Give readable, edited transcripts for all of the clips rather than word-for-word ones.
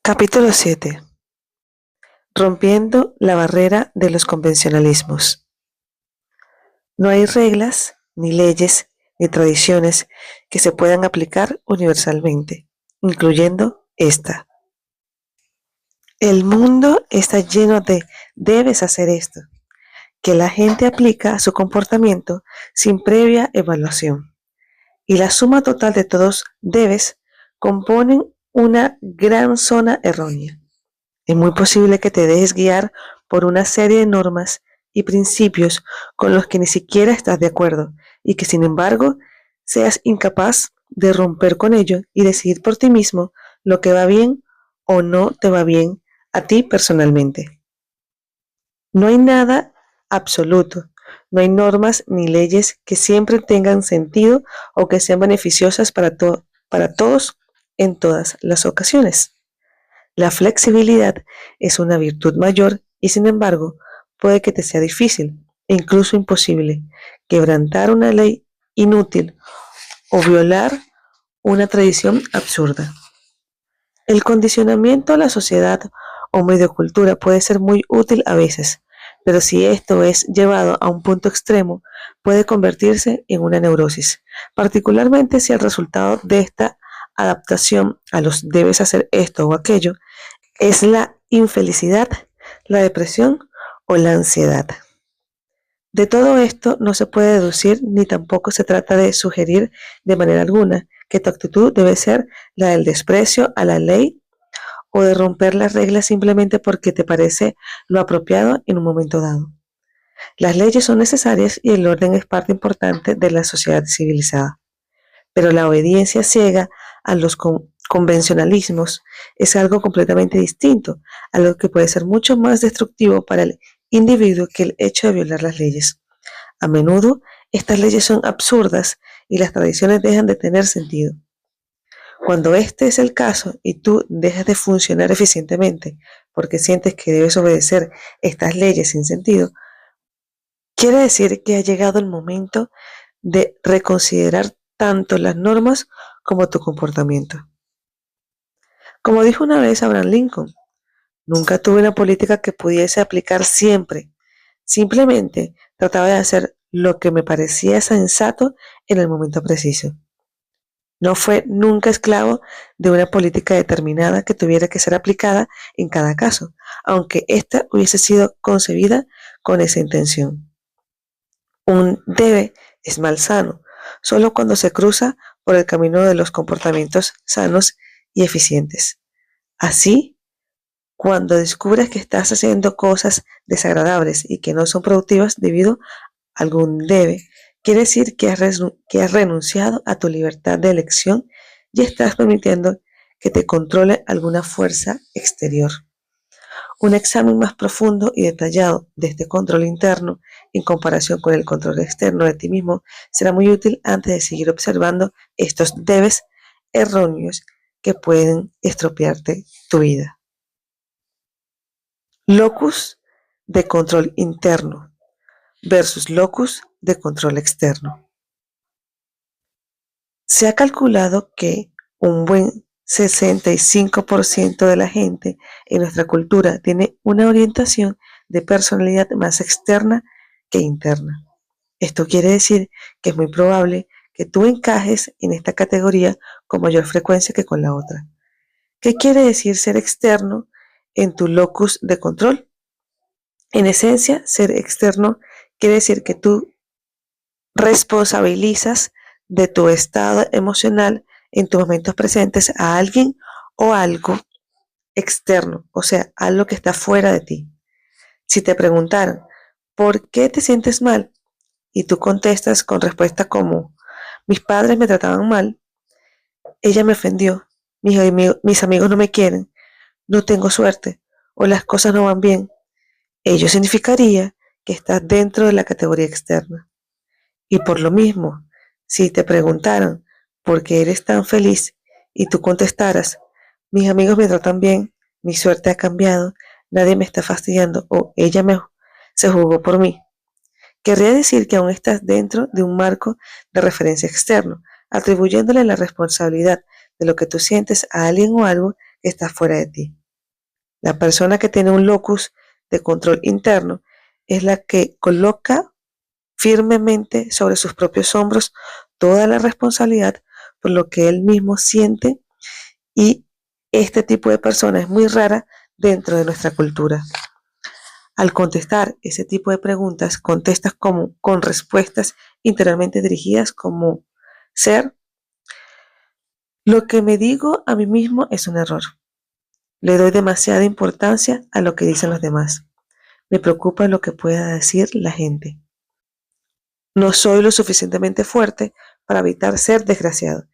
Capítulo 7. Rompiendo la barrera de los convencionalismos. No hay reglas, ni leyes, ni tradiciones que se puedan aplicar universalmente, incluyendo esta. El mundo está lleno de debes hacer esto, que la gente aplica a su comportamiento sin previa evaluación. Y la suma total de todos debes componen una gran zona errónea. Es muy posible que te dejes guiar por una serie de normas y principios con los que ni siquiera estás de acuerdo y que sin embargo seas incapaz de romper con ello y decidir por ti mismo lo que va bien o no te va bien a ti personalmente. No hay nada absoluto, no hay normas ni leyes que siempre tengan sentido o que sean beneficiosas para todos en todas las ocasiones. La flexibilidad es una virtud mayor y sin embargo puede que te sea difícil e incluso imposible quebrantar una ley inútil o violar una tradición absurda. El condicionamiento a la sociedad o mediocultura puede ser muy útil a veces, pero si esto es llevado a un punto extremo, puede convertirse en una neurosis, particularmente si el resultado de esta adaptación a los debes hacer esto o aquello es la infelicidad, la depresión o la ansiedad. De todo esto no se puede deducir ni tampoco se trata de sugerir de manera alguna que tu actitud debe ser la del desprecio a la ley o de romper las reglas simplemente porque te parece lo apropiado en un momento dado. Las leyes son necesarias y el orden es parte importante de la sociedad civilizada. Pero la obediencia ciega a los convencionalismos es algo completamente distinto, algo que puede ser mucho más destructivo para el individuo que el hecho de violar las leyes. A menudo, estas leyes son absurdas y las tradiciones dejan de tener sentido. Cuando este es el caso y tú dejas de funcionar eficientemente porque sientes que debes obedecer estas leyes sin sentido, quiere decir que ha llegado el momento de reconsiderar tanto las normas como tu comportamiento. Como dijo una vez Abraham Lincoln, nunca tuve una política que pudiese aplicar siempre. Simplemente trataba de hacer lo que me parecía sensato en el momento preciso. No fue nunca esclavo de una política determinada que tuviera que ser aplicada en cada caso, aunque ésta hubiese sido concebida con esa intención. Un debe es malsano solo cuando se cruza por el camino de los comportamientos sanos y eficientes. Así, cuando descubres que estás haciendo cosas desagradables y que no son productivas debido a algún debe, quiere decir que has renunciado a tu libertad de elección y estás permitiendo que te controle alguna fuerza exterior. Un examen más profundo y detallado de este control interno en comparación con el control externo de ti mismo será muy útil antes de seguir observando estos debes erróneos que pueden estropearte tu vida. Locus de control interno versus locus de control externo. Se ha calculado que un buen 65% de la gente en nuestra cultura tiene una orientación de personalidad más externa que interna. Esto quiere decir que es muy probable que tú encajes en esta categoría con mayor frecuencia que con la otra. ¿Qué quiere decir ser externo en tu locus de control? En esencia, ser externo quiere decir que tú responsabilizas de tu estado emocional en tus momentos presentes a alguien o algo externo, o sea, algo que está fuera de ti. Si te preguntaran, ¿por qué te sientes mal? Y tú contestas con respuesta como, mis padres me trataban mal, ella me ofendió, mis amigos no me quieren, no tengo suerte, o las cosas no van bien, ello significaría que estás dentro de la categoría externa. Y por lo mismo, si te preguntaran por qué eres tan feliz y tú contestaras, mis amigos me tratan bien, mi suerte ha cambiado, nadie me está fastidiando o se jugó por mí, querría decir que aún estás dentro de un marco de referencia externo, atribuyéndole la responsabilidad de lo que tú sientes a alguien o algo está fuera de ti. La persona que tiene un locus de control interno es la que coloca firmemente sobre sus propios hombros toda la responsabilidad por lo que él mismo siente, y este tipo de persona es muy rara dentro de nuestra cultura. Al contestar ese tipo de preguntas, contestas con respuestas interiormente dirigidas como ser: lo que me digo a mí mismo es un error. Le doy demasiada importancia a lo que dicen los demás. Me preocupa lo que pueda decir la gente. No soy lo suficientemente fuerte para evitar ser desgraciado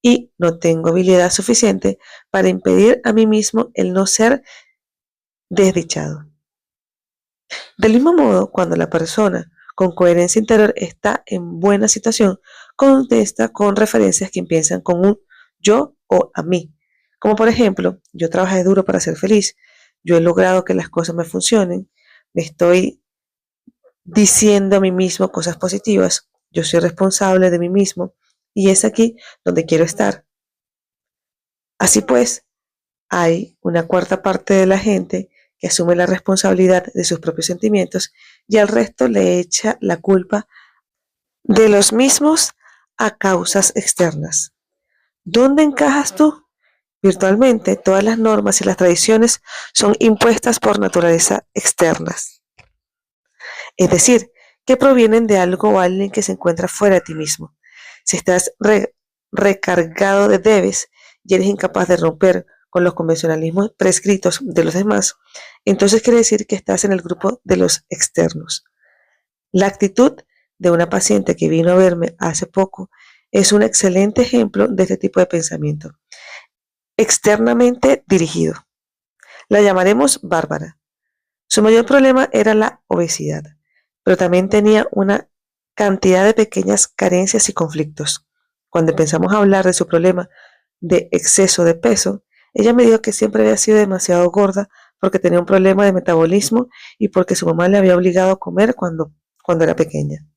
y no tengo habilidad suficiente para impedir a mí mismo el no ser desdichado. Del mismo modo, cuando la persona con coherencia interior está en buena situación, contesta con referencias que empiezan con un yo o a mí. Como por ejemplo: yo trabajé duro para ser feliz, yo he logrado que las cosas me funcionen, me estoy diciendo a mí mismo cosas positivas, yo soy responsable de mí mismo y es aquí donde quiero estar. Así pues, hay una cuarta parte de la gente que asume la responsabilidad de sus propios sentimientos y al resto le echa la culpa de los mismos a causas externas. ¿Dónde encajas tú? Virtualmente, todas las normas y las tradiciones son impuestas por naturaleza externas, es decir, que provienen de algo o alguien que se encuentra fuera de ti mismo. Si estás recargado de debes y eres incapaz de romper con los convencionalismos prescritos de los demás, entonces quiere decir que estás en el grupo de los externos. La actitud de una paciente que vino a verme hace poco es un excelente ejemplo de este tipo de pensamiento externamente dirigido. La llamaremos Bárbara. Su mayor problema era la obesidad, pero también tenía una cantidad de pequeñas carencias y conflictos. Cuando empezamos a hablar de su problema de exceso de peso, ella me dijo que siempre había sido demasiado gorda porque tenía un problema de metabolismo y porque su mamá le había obligado a comer cuando era pequeña.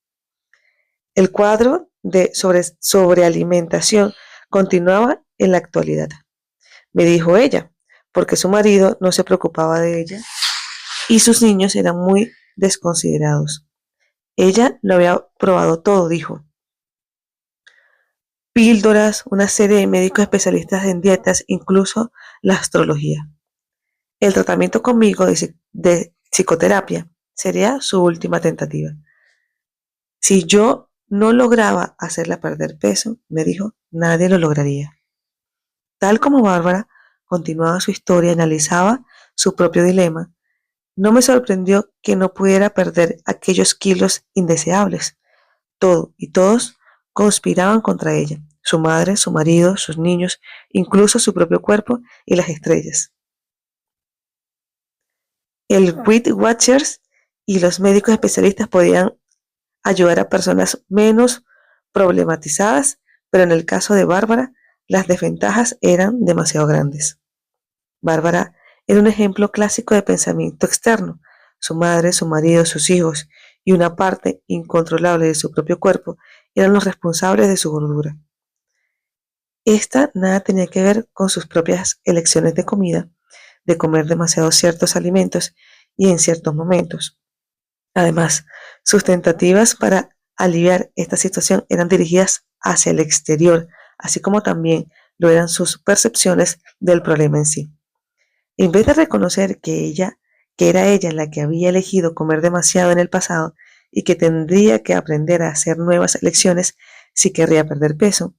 El cuadro de sobrealimentación continuaba en la actualidad, me dijo ella, porque su marido no se preocupaba de ella y sus niños eran muy desconsiderados. Ella lo había probado todo, dijo. Píldoras, una serie de médicos especialistas en dietas, incluso la astrología. El tratamiento conmigo de psicoterapia sería su última tentativa. Si yo no lograba hacerla perder peso, me dijo, nadie lo lograría. Tal como Bárbara continuaba su historia y analizaba su propio dilema, no me sorprendió que no pudiera perder aquellos kilos indeseables. Todo y todos conspiraban contra ella: su madre, su marido, sus niños, incluso su propio cuerpo y las estrellas. El Weight Watchers y los médicos especialistas podían ayudar a personas menos problematizadas, pero en el caso de Bárbara, las desventajas eran demasiado grandes. Bárbara era un ejemplo clásico de pensamiento externo. Su madre, su marido, sus hijos y una parte incontrolable de su propio cuerpo eran los responsables de su gordura. Esta nada tenía que ver con sus propias elecciones de comida, de comer demasiado ciertos alimentos y en ciertos momentos. Además, sus tentativas para aliviar esta situación eran dirigidas hacia el exterior, así como también lo eran sus percepciones del problema en sí. En vez de reconocer que era ella la que había elegido comer demasiado en el pasado y que tendría que aprender a hacer nuevas elecciones si querría perder peso,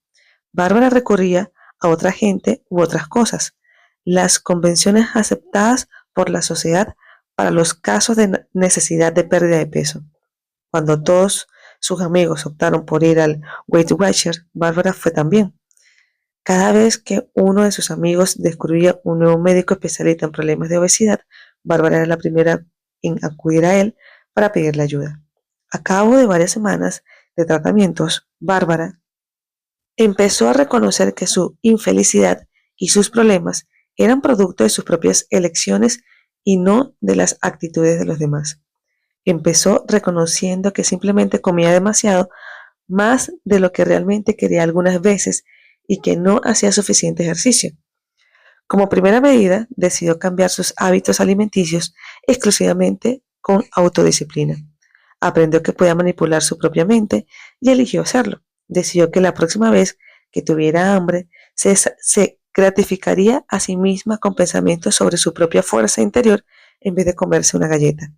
Bárbara recurría a otra gente u otras cosas, las convenciones aceptadas por la sociedad para los casos de necesidad de pérdida de peso. Cuando todos sus amigos optaron por ir al Weight Watcher, Bárbara fue también. Cada vez que uno de sus amigos descubría un nuevo médico especialista en problemas de obesidad, Bárbara era la primera en acudir a él para pedirle ayuda. A cabo de varias semanas de tratamientos, Bárbara empezó a reconocer que su infelicidad y sus problemas eran producto de sus propias elecciones y no de las actitudes de los demás. Empezó reconociendo que simplemente comía demasiado, más de lo que realmente quería algunas veces, y que no hacía suficiente ejercicio. Como primera medida, decidió cambiar sus hábitos alimenticios exclusivamente con autodisciplina. Aprendió que podía manipular su propia mente y eligió hacerlo. Decidió que la próxima vez que tuviera hambre, se gratificaría a sí misma con pensamientos sobre su propia fuerza interior en vez de comerse una galleta.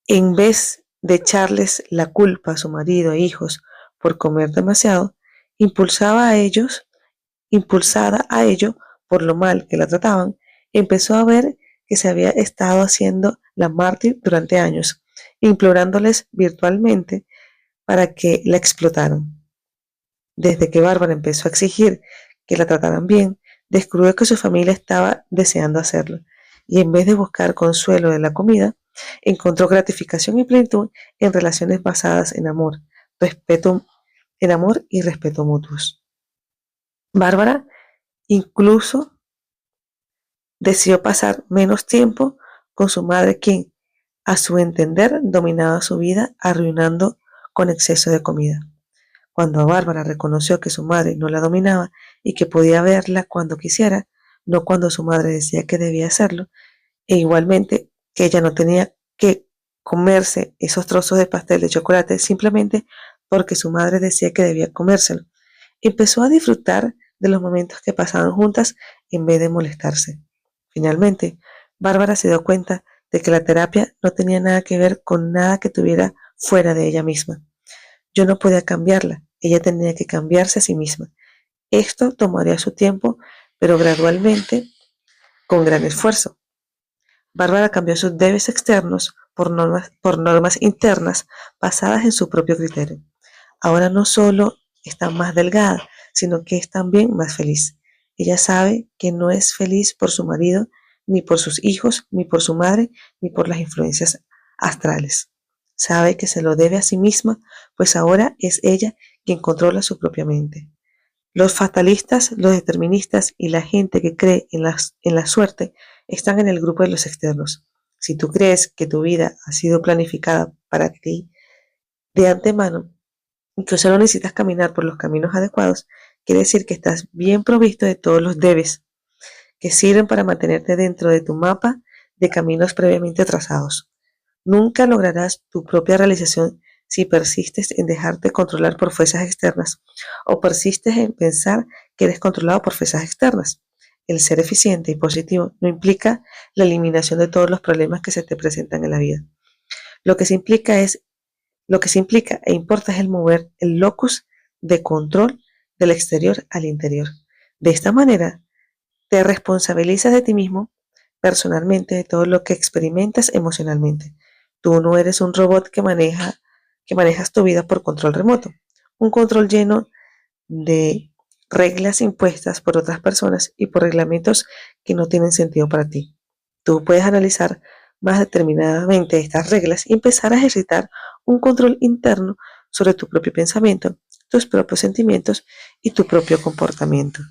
En vez de echarles la culpa a su marido e hijos por comer demasiado, impulsada a ello por lo mal que la trataban, empezó a ver que se había estado haciendo la mártir durante años, implorándoles virtualmente para que la explotaran. Desde que Bárbara empezó a exigir que la trataran bien, descubrió que su familia estaba deseando hacerlo, y en vez de buscar consuelo de la comida, encontró gratificación y plenitud en relaciones basadas en amor y respeto mutuos. Bárbara incluso decidió pasar menos tiempo con su madre, quien, a su entender, dominaba su vida, arruinando con exceso de comida. Cuando Bárbara reconoció que su madre no la dominaba y que podía verla cuando quisiera, no cuando su madre decía que debía hacerlo, e igualmente que ella no tenía que comerse esos trozos de pastel de chocolate simplemente porque su madre decía que debía comérselo, empezó a disfrutar de los momentos que pasaban juntas en vez de molestarse. Finalmente, Bárbara se dio cuenta de que la terapia no tenía nada que ver con nada que tuviera fuera de ella misma. Yo no podía cambiarla, ella tenía que cambiarse a sí misma. Esto tomaría su tiempo, pero gradualmente, con gran esfuerzo. Bárbara cambió sus debes externos por normas internas basadas en su propio criterio. Ahora no solo está más delgada, sino que es también más feliz. Ella sabe que no es feliz por su marido, ni por sus hijos, ni por su madre, ni por las influencias astrales. Sabe que se lo debe a sí misma, pues ahora es ella quien controla su propia mente. Los fatalistas, los deterministas y la gente que cree en la suerte están en el grupo de los externos. Si tú crees que tu vida ha sido planificada para ti de antemano, y que solo necesitas caminar por los caminos adecuados, quiere decir que estás bien provisto de todos los debes que sirven para mantenerte dentro de tu mapa de caminos previamente trazados. Nunca lograrás tu propia realización si persistes en dejarte controlar por fuerzas externas o persistes en pensar que eres controlado por fuerzas externas. El ser eficiente y positivo no implica la eliminación de todos los problemas que se te presentan en la vida. Lo que se implica e importa es el mover el locus de control del exterior al interior. De esta manera, te responsabilizas de ti mismo personalmente de todo lo que experimentas emocionalmente. Tú no eres un robot que manejas tu vida por control remoto, un control lleno de reglas impuestas por otras personas y por reglamentos que no tienen sentido para ti. Tú puedes analizar más determinadamente estas reglas y empezar a ejercitar un control interno sobre tu propio pensamiento, tus propios sentimientos y tu propio comportamiento.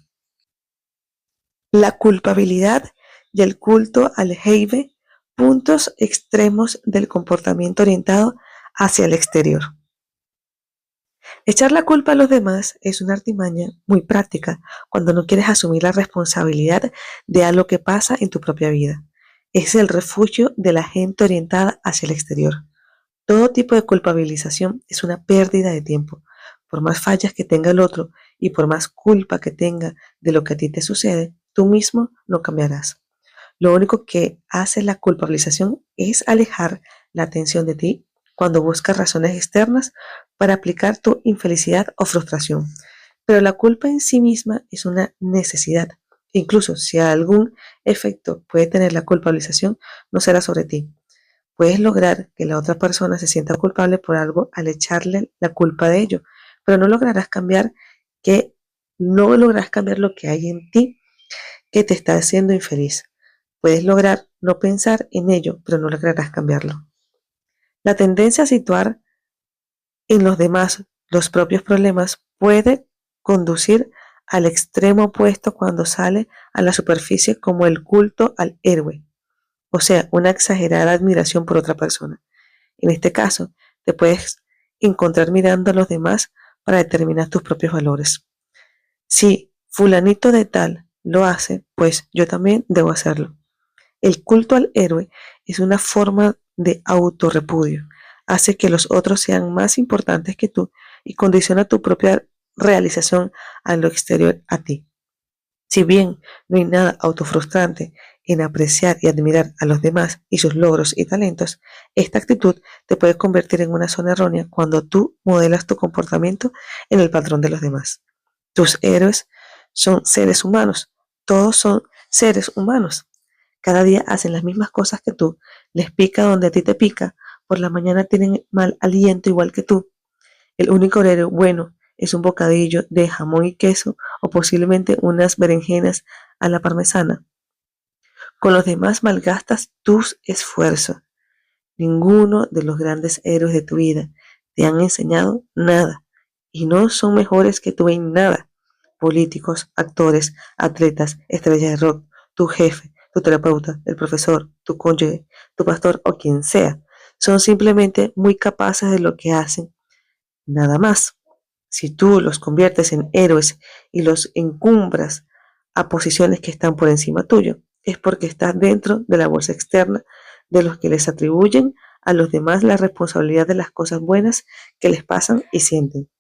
La culpabilidad y el culto al heive, puntos extremos del comportamiento orientado hacia el exterior. Echar la culpa a los demás es una artimaña muy práctica cuando no quieres asumir la responsabilidad de algo que pasa en tu propia vida. Es el refugio de la gente orientada hacia el exterior. Todo tipo de culpabilización es una pérdida de tiempo. Por más fallas que tenga el otro y por más culpa que tenga de lo que a ti te sucede, tú mismo no cambiarás. Lo único que hace la culpabilización es alejar la atención de ti cuando buscas razones externas para aplicar tu infelicidad o frustración. Pero la culpa en sí misma es una necesidad. Incluso si algún efecto puede tener la culpabilización, no será sobre ti. Puedes lograr que la otra persona se sienta culpable por algo al echarle la culpa de ello, pero que no lograrás cambiar lo que hay en ti que te está haciendo infeliz. Puedes lograr no pensar en ello, pero no lograrás cambiarlo. La tendencia a situar en los demás los propios problemas puede conducir al extremo opuesto cuando sale a la superficie como el culto al héroe, o sea, una exagerada admiración por otra persona. En este caso, te puedes encontrar mirando a los demás para determinar tus propios valores. Si fulanito de tal lo hace, pues yo también debo hacerlo. El culto al héroe es una forma de autorrepudio. Hace que los otros sean más importantes que tú y condiciona tu propia realización a lo exterior a ti. Si bien no hay nada autofrustrante en apreciar y admirar a los demás y sus logros y talentos, esta actitud te puede convertir en una zona errónea cuando tú modelas tu comportamiento en el patrón de los demás. Tus héroes son seres humanos, todos son seres humanos. Cada día hacen las mismas cosas que tú, les pica donde a ti te pica, por la mañana tienen mal aliento igual que tú. El único héroe bueno es un bocadillo de jamón y queso o posiblemente unas berenjenas a la parmesana. Con los demás malgastas tus esfuerzos. Ninguno de los grandes héroes de tu vida te han enseñado nada y no son mejores que tú en nada. Políticos, actores, atletas, estrellas de rock, tu jefe, tu terapeuta, el profesor, tu cónyuge, tu pastor o quien sea, son simplemente muy capaces de lo que hacen, nada más. Si tú los conviertes en héroes y los encumbras a posiciones que están por encima tuyo, es porque estás dentro de la bolsa externa de los que les atribuyen a los demás la responsabilidad de las cosas buenas que les pasan y sienten.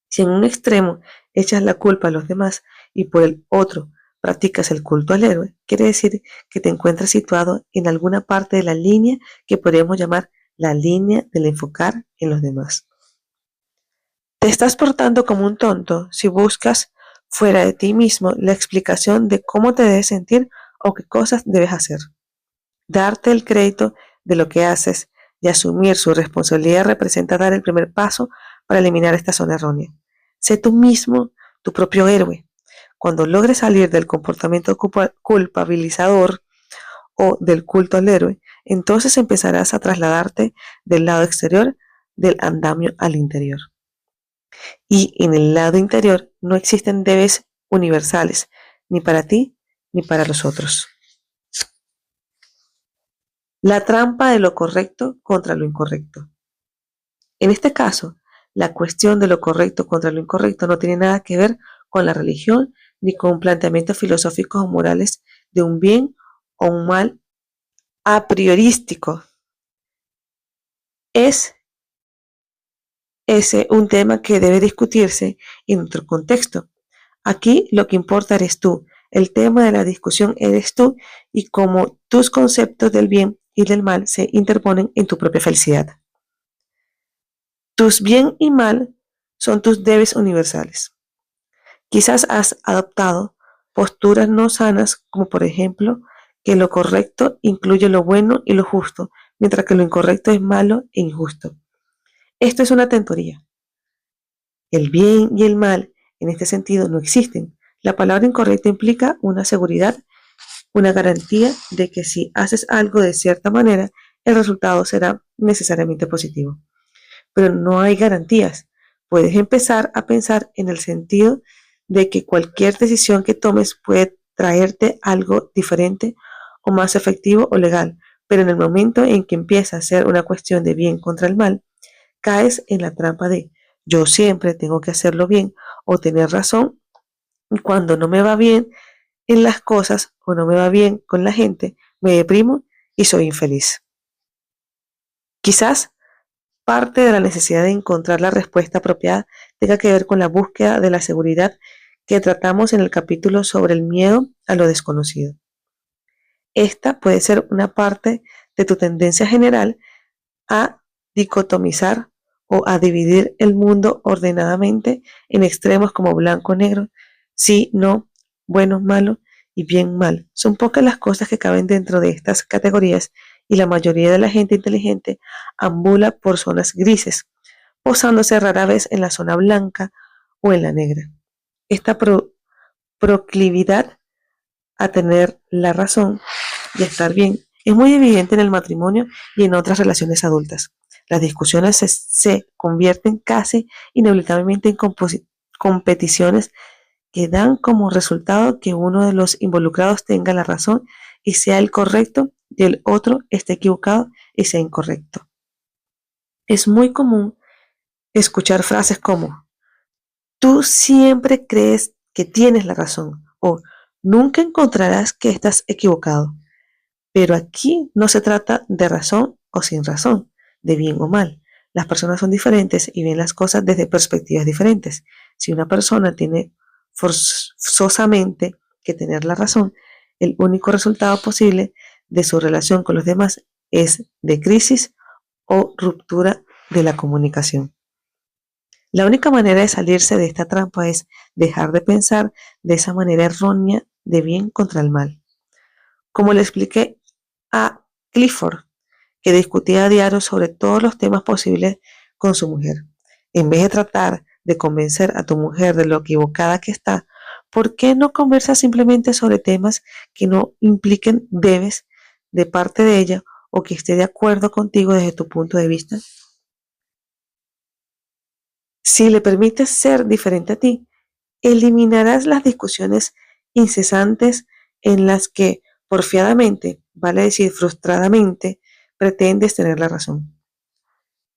Si en un extremo echas la culpa a los demás y por el otro practicas el culto al héroe, quiere decir que te encuentras situado en alguna parte de la línea que podríamos llamar la línea del enfocar en los demás. Te estás portando como un tonto si buscas fuera de ti mismo la explicación de cómo te debes sentir o qué cosas debes hacer. Darte el crédito de lo que haces y asumir su responsabilidad representa dar el primer paso para eliminar esta zona errónea. Sé tú mismo tu propio héroe. Cuando logres salir del comportamiento culpabilizador o del culto al héroe, entonces empezarás a trasladarte del lado exterior del andamio al interior. Y en el lado interior no existen debes universales, ni para ti ni para los otros. La trampa de lo correcto contra lo incorrecto. En este caso, la cuestión de lo correcto contra lo incorrecto no tiene nada que ver con la religión ni con planteamientos filosóficos o morales de un bien o un mal a priorístico. Es ese un tema que debe discutirse en otro contexto. Aquí lo que importa eres tú, el tema de la discusión eres tú y cómo tus conceptos del bien y del mal se interponen en tu propia felicidad. Tus bien y mal son tus debes universales. Quizás has adoptado posturas no sanas, como por ejemplo que lo correcto incluye lo bueno y lo justo, mientras que lo incorrecto es malo e injusto. Esto es una tontería. El bien y el mal en este sentido no existen. La palabra incorrecta implica una seguridad, una garantía de que si haces algo de cierta manera, el resultado será necesariamente positivo. Pero no hay garantías. Puedes empezar a pensar en el sentido de que cualquier decisión que tomes puede traerte algo diferente o más efectivo o legal, pero en el momento en que empieza a ser una cuestión de bien contra el mal, caes en la trampa de yo siempre tengo que hacerlo bien o tener razón, y cuando no me va bien en las cosas o no me va bien con la gente, me deprimo y soy infeliz. Quizás parte de la necesidad de encontrar la respuesta apropiada tenga que ver con la búsqueda de la seguridad que tratamos en el capítulo sobre el miedo a lo desconocido. Esta puede ser una parte de tu tendencia general a dicotomizar o a dividir el mundo ordenadamente en extremos como blanco, negro, sí, no, bueno, malo y bien, mal. Son pocas las cosas que caben dentro de estas categorías y la mayoría de la gente inteligente ambula por zonas grises, posándose rara vez en la zona blanca o en la negra. Esta proclividad a tener la razón y a estar bien es muy evidente en el matrimonio y en otras relaciones adultas. Las discusiones se convierten casi inevitablemente en competiciones que dan como resultado que uno de los involucrados tenga la razón y sea el correcto y el otro esté equivocado y sea incorrecto. Es muy común escuchar frases como tú siempre crees que tienes la razón o Nunca encontrarás que estás equivocado, pero aquí no se trata de razón o sin razón, de bien o mal. Las personas son diferentes y ven las cosas desde perspectivas diferentes. Si una persona tiene forzosamente que tener la razón, el único resultado posible de su relación con los demás es de crisis o ruptura de la comunicación. La única manera de salirse de esta trampa es dejar de pensar de esa manera errónea de bien contra el mal. Como le expliqué a Clifford, que discutía a diario sobre todos los temas posibles con su mujer. En vez de tratar de convencer a tu mujer de lo equivocada que está, ¿por qué no conversas simplemente sobre temas que no impliquen debes de parte de ella o que esté de acuerdo contigo desde tu punto de vista? Si le permites ser diferente a ti, eliminarás las discusiones incesantes en las que porfiadamente, vale decir frustradamente, pretendes tener la razón.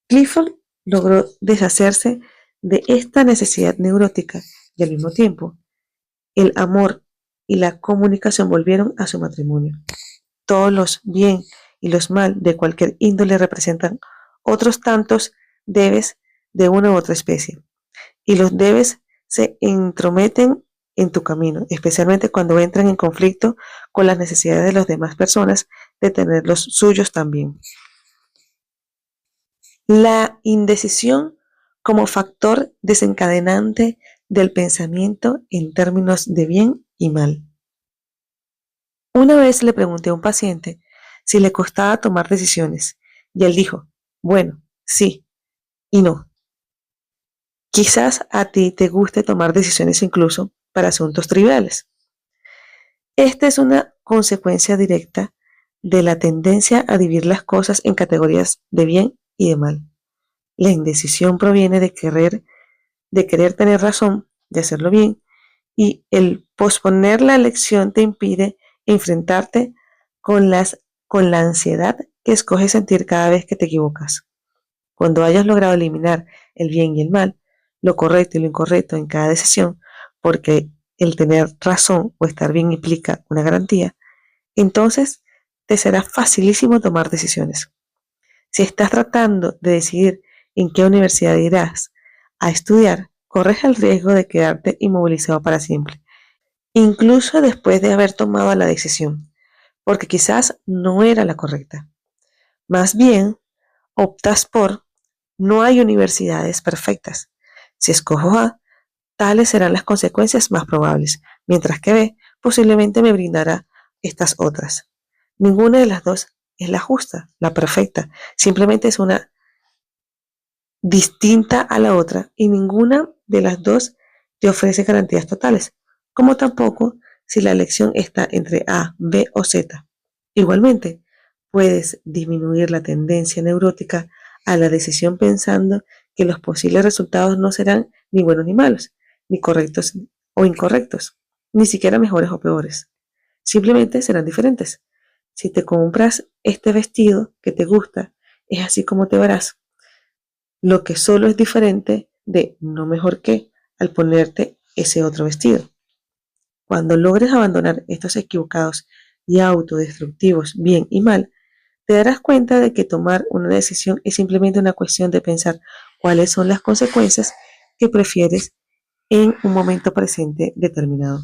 Clifford logró deshacerse de esta necesidad neurótica y al mismo tiempo el amor y la comunicación volvieron a su matrimonio. Todos los bien y los mal de cualquier índole representan otros tantos debes de una u otra especie y los debes se entrometen en tu camino, especialmente cuando entran en conflicto con las necesidades de las demás personas de tener los suyos también. La indecisión como factor desencadenante del pensamiento en términos de bien y mal. Una vez le pregunté a un paciente si le costaba tomar decisiones y él dijo, bueno, sí y no. Quizás a ti te guste tomar decisiones incluso para asuntos triviales. Esta es una consecuencia directa de la tendencia a dividir las cosas en categorías de bien y de mal. La indecisión proviene de querer tener razón, de hacerlo bien, y el posponer la elección te impide enfrentarte con la ansiedad que escoges sentir cada vez que te equivocas. Cuando hayas logrado eliminar el bien y el mal, lo correcto y lo incorrecto en cada decisión, porque el tener razón o estar bien implica una garantía, entonces te será facilísimo tomar decisiones. Si estás tratando de decidir en qué universidad irás a estudiar, corres el riesgo de quedarte inmovilizado para siempre, incluso después de haber tomado la decisión, porque quizás no era la correcta. Más bien, optas por no hay universidades perfectas. Si escojo A, tales serán las consecuencias más probables, mientras que B posiblemente me brindará estas otras. Ninguna de las dos es la justa, la perfecta, simplemente es una distinta a la otra y ninguna de las dos te ofrece garantías totales, como tampoco si la elección está entre A, B o Z. Igualmente, puedes disminuir la tendencia neurótica a la decisión pensando que los posibles resultados no serán ni buenos ni malos, ni correctos o incorrectos, ni siquiera mejores o peores. Simplemente serán diferentes. Si te compras este vestido que te gusta, es así como te verás. Lo que solo es diferente de no mejor que al ponerte ese otro vestido. Cuando logres abandonar estos equivocados y autodestructivos bien y mal, te darás cuenta de que tomar una decisión es simplemente una cuestión de pensar cuáles son las consecuencias que prefieres en un momento presente determinado.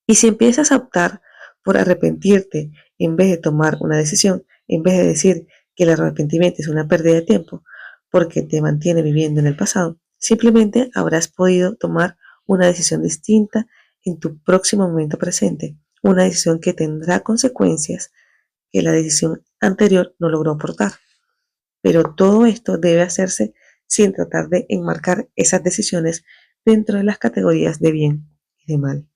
Y si empiezas a optar por arrepentirte en vez de tomar una decisión, en vez de decir que el arrepentimiento es una pérdida de tiempo porque te mantiene viviendo en el pasado, simplemente habrás podido tomar una decisión distinta en tu próximo momento presente, una decisión que tendrá consecuencias que la decisión anterior no logró aportar. Pero todo esto debe hacerse sin tratar de enmarcar esas decisiones dentro de las categorías de bien y de mal.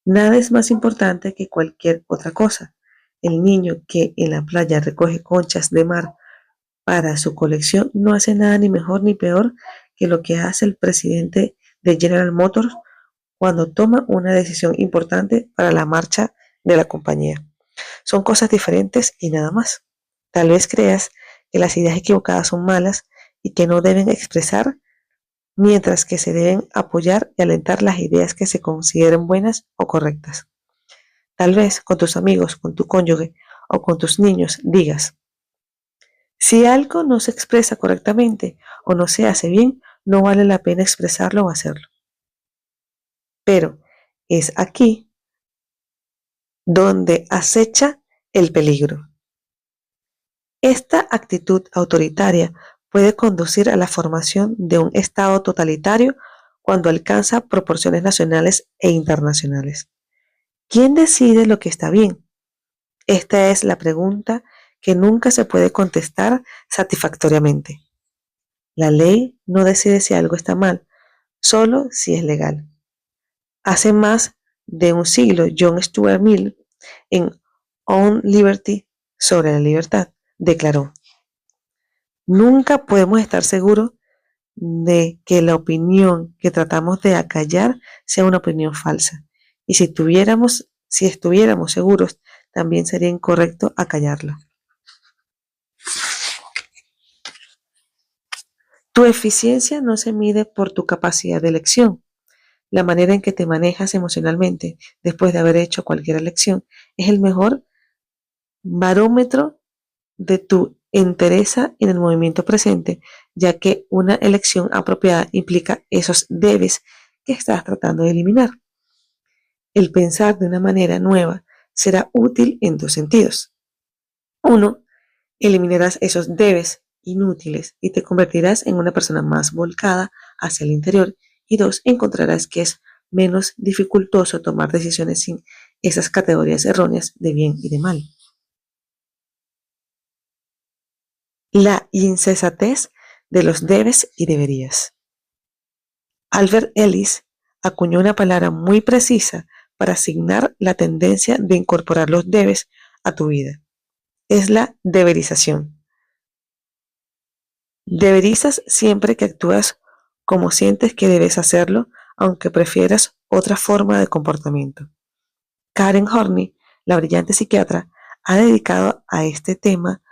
Nada es más importante que cualquier otra cosa. El niño que en la playa recoge conchas de mar para su colección no hace nada ni mejor ni peor que lo que hace el presidente de General Motors cuando toma una decisión importante para la marcha de la compañía. Son cosas diferentes y nada más. Tal vez creas que las ideas equivocadas son malas y que no deben expresar mientras que se deben apoyar y alentar las ideas que se consideren buenas o correctas. Tal vez con tus amigos, con tu cónyuge o con tus niños digas, si algo no se expresa correctamente o no se hace bien, no vale la pena expresarlo o hacerlo. Pero es aquí donde acecha el peligro. Esta actitud autoritaria puede conducir a la formación de un Estado totalitario cuando alcanza proporciones nacionales e internacionales. ¿Quién decide lo que está bien? Esta es la pregunta que nunca se puede contestar satisfactoriamente. La ley no decide si algo está mal, solo si es legal. Hace más de un siglo, John Stuart Mill, en On Liberty, sobre la libertad, declaró, nunca podemos estar seguros de que la opinión que tratamos de acallar sea una opinión falsa. Y si estuviéramos seguros, también sería incorrecto acallarla. Tu eficiencia no se mide por tu capacidad de elección. La manera en que te manejas emocionalmente después de haber hecho cualquier elección es el mejor barómetro de tu entereza en el movimiento presente, ya que una elección apropiada implica esos debes que estás tratando de eliminar. El pensar de una manera nueva será útil en dos sentidos. Uno, eliminarás esos debes inútiles y te convertirás en una persona más volcada hacia el interior. Y dos, encontrarás que es menos dificultoso tomar decisiones sin esas categorías erróneas de bien y de mal. La insensatez de los debes y deberías. Albert Ellis acuñó una palabra muy precisa para asignar la tendencia de incorporar los debes a tu vida. Es la deberización. Deberizas siempre que actúas como sientes que debes hacerlo, aunque prefieras otra forma de comportamiento. Karen Horney, la brillante psiquiatra, ha dedicado a este tema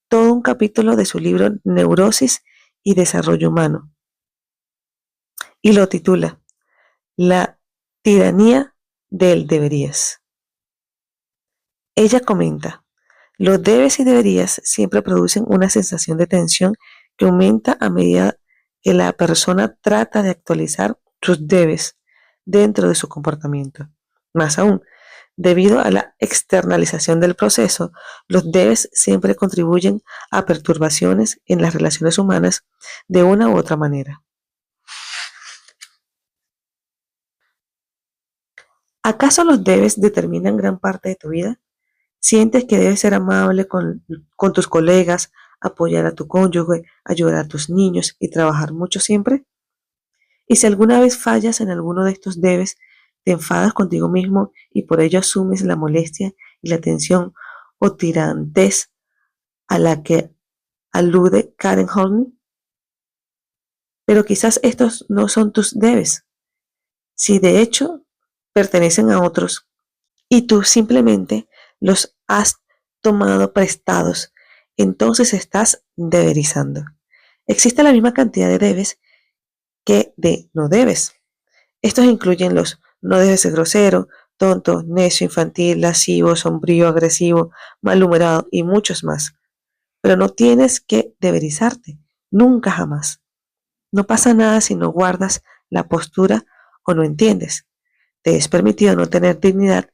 todo un capítulo de su libro Neurosis y Desarrollo Humano y lo titula La tiranía del deberías. Ella comenta, los debes y deberías siempre producen una sensación de tensión que aumenta a medida que la persona trata de actualizar sus debes dentro de su comportamiento. Más aún, debido a la externalización del proceso, los debes siempre contribuyen a perturbaciones en las relaciones humanas de una u otra manera. ¿Acaso los debes determinan gran parte de tu vida? ¿Sientes que debes ser amable con tus colegas, apoyar a tu cónyuge, ayudar a tus niños y trabajar mucho siempre? Y si alguna vez fallas en alguno de estos debes, te enfadas contigo mismo y por ello asumes la molestia y la tensión o tirantez a la que alude Karen Horney. Pero quizás estos no son tus debes, si de hecho pertenecen a otros y tú simplemente los has tomado prestados, entonces estás deberizando. Existe la misma cantidad de debes que de no debes. Estos incluyen los no debes ser grosero, tonto, necio, infantil, lascivo, sombrío, agresivo, malhumorado y muchos más. Pero no tienes que deberizarte, nunca jamás. No pasa nada si no guardas la postura o no entiendes. Te es permitido no tener dignidad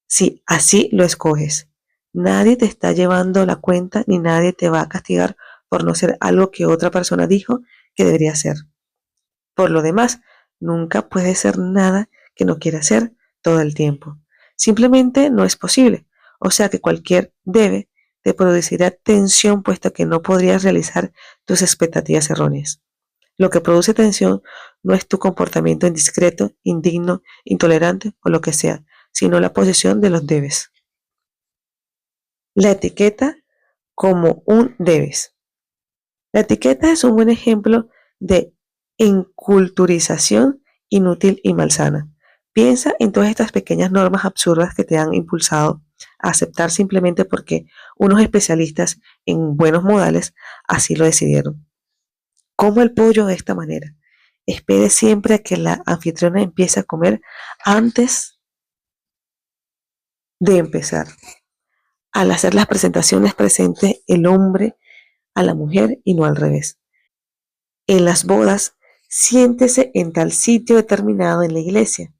si así lo escoges. Nadie te está llevando la cuenta ni nadie te va a castigar por no ser algo que otra persona dijo que debería ser. Por lo demás, nunca puedes ser nada que no quieras ser todo el tiempo. Simplemente no es posible. O sea que cualquier debe te producirá tensión puesto que no podrías realizar tus expectativas erróneas. Lo que produce tensión no es tu comportamiento indiscreto, indigno, intolerante o lo que sea, sino la posesión de los debes. La etiqueta como un debes. La etiqueta es un buen ejemplo de enculturización inútil y malsana. Piensa en todas estas pequeñas normas absurdas que te han impulsado a aceptar simplemente porque unos especialistas en buenos modales así lo decidieron. Como el pollo de esta manera. Espere siempre a que la anfitriona empiece a comer antes de empezar. Al hacer las presentaciones, presente el hombre a la mujer y no al revés. En las bodas, siéntese en tal sitio determinado en la iglesia.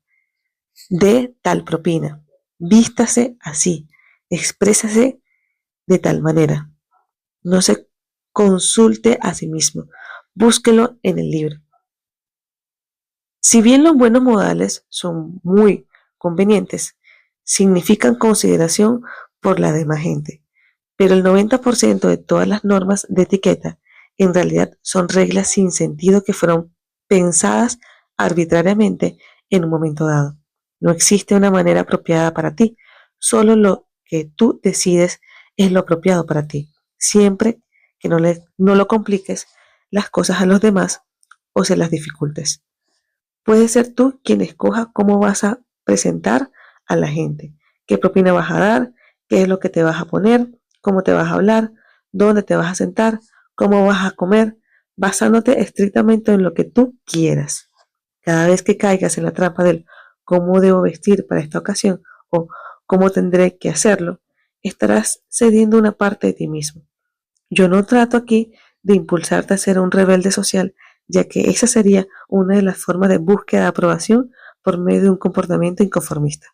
Dé tal propina. Vístase así. Exprésase de tal manera. No se consulte a sí mismo. Búsquelo en el libro. Si bien los buenos modales son muy convenientes, significan consideración por la demás gente, pero el 90% de todas las normas de etiqueta en realidad son reglas sin sentido que fueron pensadas arbitrariamente en un momento dado. No existe una manera apropiada para ti, solo lo que tú decides es lo apropiado para ti, siempre que no lo compliques las cosas a los demás o se las dificultes. Puedes ser tú quien escoja cómo vas a presentar a la gente, qué propina vas a dar, qué es lo que te vas a poner, cómo te vas a hablar, dónde te vas a sentar, cómo vas a comer, basándote estrictamente en lo que tú quieras. Cada vez que caigas en la trampa del cómo debo vestir para esta ocasión o cómo tendré que hacerlo, estarás cediendo una parte de ti mismo. Yo no trato aquí de impulsarte a ser un rebelde social, ya que esa sería una de las formas de búsqueda de aprobación por medio de un comportamiento inconformista.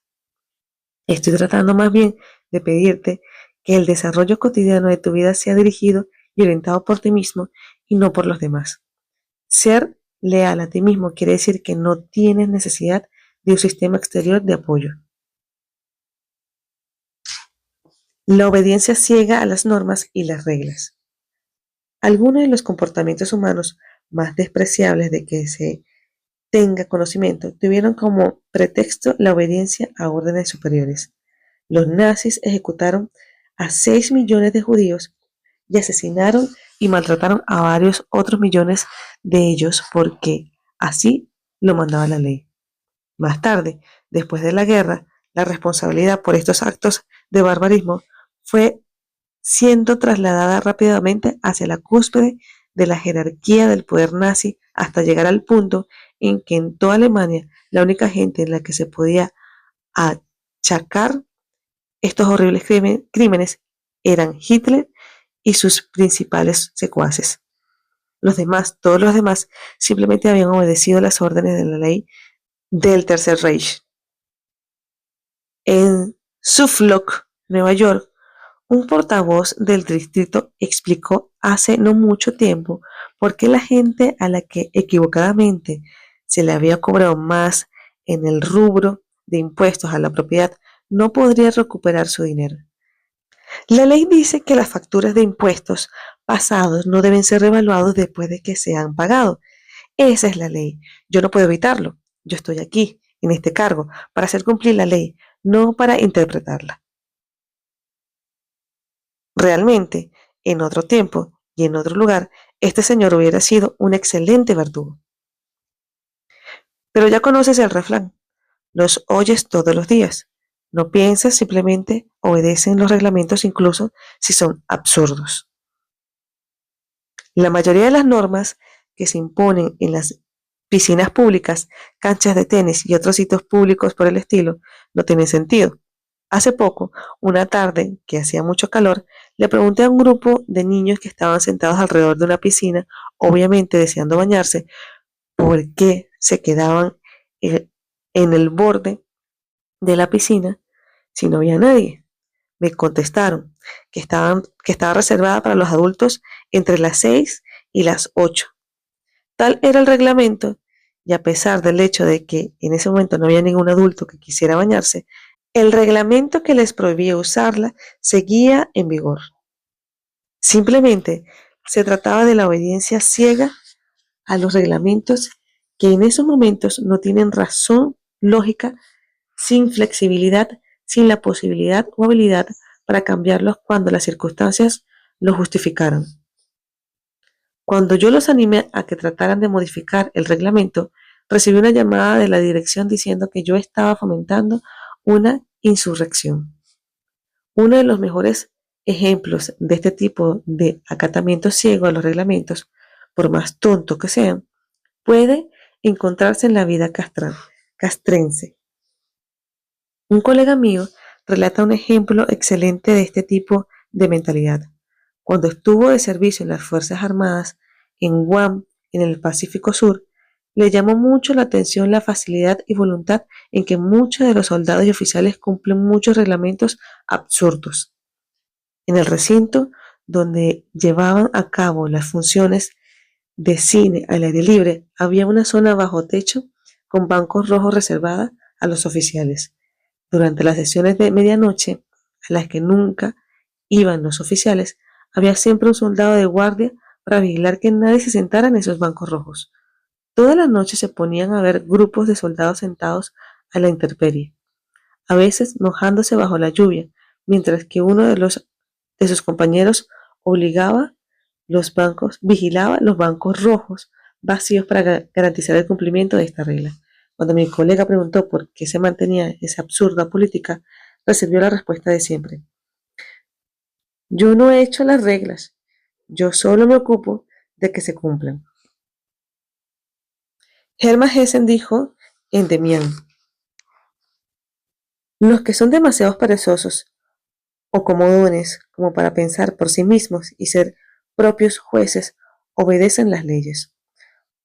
Estoy tratando más bien de pedirte que el desarrollo cotidiano de tu vida sea dirigido y orientado por ti mismo y no por los demás. Ser leal a ti mismo quiere decir que no tienes necesidad de un sistema exterior de apoyo. La obediencia ciega a las normas y las reglas. Algunos de los comportamientos humanos más despreciables de que se tenga conocimiento tuvieron como pretexto la obediencia a órdenes superiores. Los nazis ejecutaron a 6 millones de judíos y asesinaron y maltrataron a varios otros millones de ellos porque así lo mandaba la ley. Más tarde, después de la guerra, la responsabilidad por estos actos de barbarismo fue siendo trasladada rápidamente hacia la cúspide de la jerarquía del poder nazi hasta llegar al punto en que en toda Alemania la única gente en la que se podía achacar estos horribles crímenes eran Hitler y sus principales secuaces. Todos los demás, simplemente habían obedecido las órdenes de la ley del Tercer Reich. En Suffolk, Nueva York, un portavoz del distrito explicó hace no mucho tiempo por qué la gente a la que equivocadamente se le había cobrado más en el rubro de impuestos a la propiedad no podría recuperar su dinero. La ley dice que las facturas de impuestos pasados no deben ser revaluados después de que se han pagado. Esa es la ley. Yo no puedo evitarlo. Yo estoy aquí, en este cargo, para hacer cumplir la ley, no para interpretarla. Realmente, en otro tiempo y en otro lugar, este señor hubiera sido un excelente verdugo. Pero ya conoces el refrán, los oyes todos los días. No piensas, simplemente obedecen los reglamentos incluso si son absurdos. La mayoría de las normas que se imponen en las piscinas públicas, canchas de tenis y otros sitios públicos por el estilo no tienen sentido. Hace poco, una tarde que hacía mucho calor, le pregunté a un grupo de niños que estaban sentados alrededor de una piscina, obviamente deseando bañarse, por qué se quedaban en el borde de la piscina si no había nadie. Me contestaron que estaba reservada para los adultos entre las 6 y las 8. Tal era el reglamento, y a pesar del hecho de que en ese momento no había ningún adulto que quisiera bañarse, el reglamento que les prohibía usarla seguía en vigor. Simplemente se trataba de la obediencia ciega a los reglamentos que en esos momentos no tienen razón lógica, sin flexibilidad, sin la posibilidad o habilidad para cambiarlos cuando las circunstancias lo justificaron. Cuando yo los animé a que trataran de modificar el reglamento, recibí una llamada de la dirección diciendo que yo estaba fomentando una insurrección. Uno de los mejores ejemplos de este tipo de acatamiento ciego a los reglamentos, por más tonto que sean, puede encontrarse en la vida castrense. Un colega mío relata un ejemplo excelente de este tipo de mentalidad. Cuando estuvo de servicio en las Fuerzas Armadas en Guam, en el Pacífico Sur, le llamó mucho la atención la facilidad y voluntad en que muchos de los soldados y oficiales cumplen muchos reglamentos absurdos. En el recinto donde llevaban a cabo las funciones de cine al aire libre, había una zona bajo techo con bancos rojos reservada a los oficiales. Durante las sesiones de medianoche, a las que nunca iban los oficiales, había siempre un soldado de guardia para vigilar que nadie se sentara en esos bancos rojos. Toda la noche se ponían a ver grupos de soldados sentados a la intemperie, a veces mojándose bajo la lluvia, mientras que uno de sus compañeros vigilaba los bancos rojos vacíos para garantizar el cumplimiento de esta regla. Cuando mi colega preguntó por qué se mantenía esa absurda política, recibió la respuesta de siempre: yo no he hecho las reglas, yo solo me ocupo de que se cumplan. Hermann Hesse dijo en Demian: los que son demasiado perezosos o comodones como para pensar por sí mismos y ser propios jueces obedecen las leyes.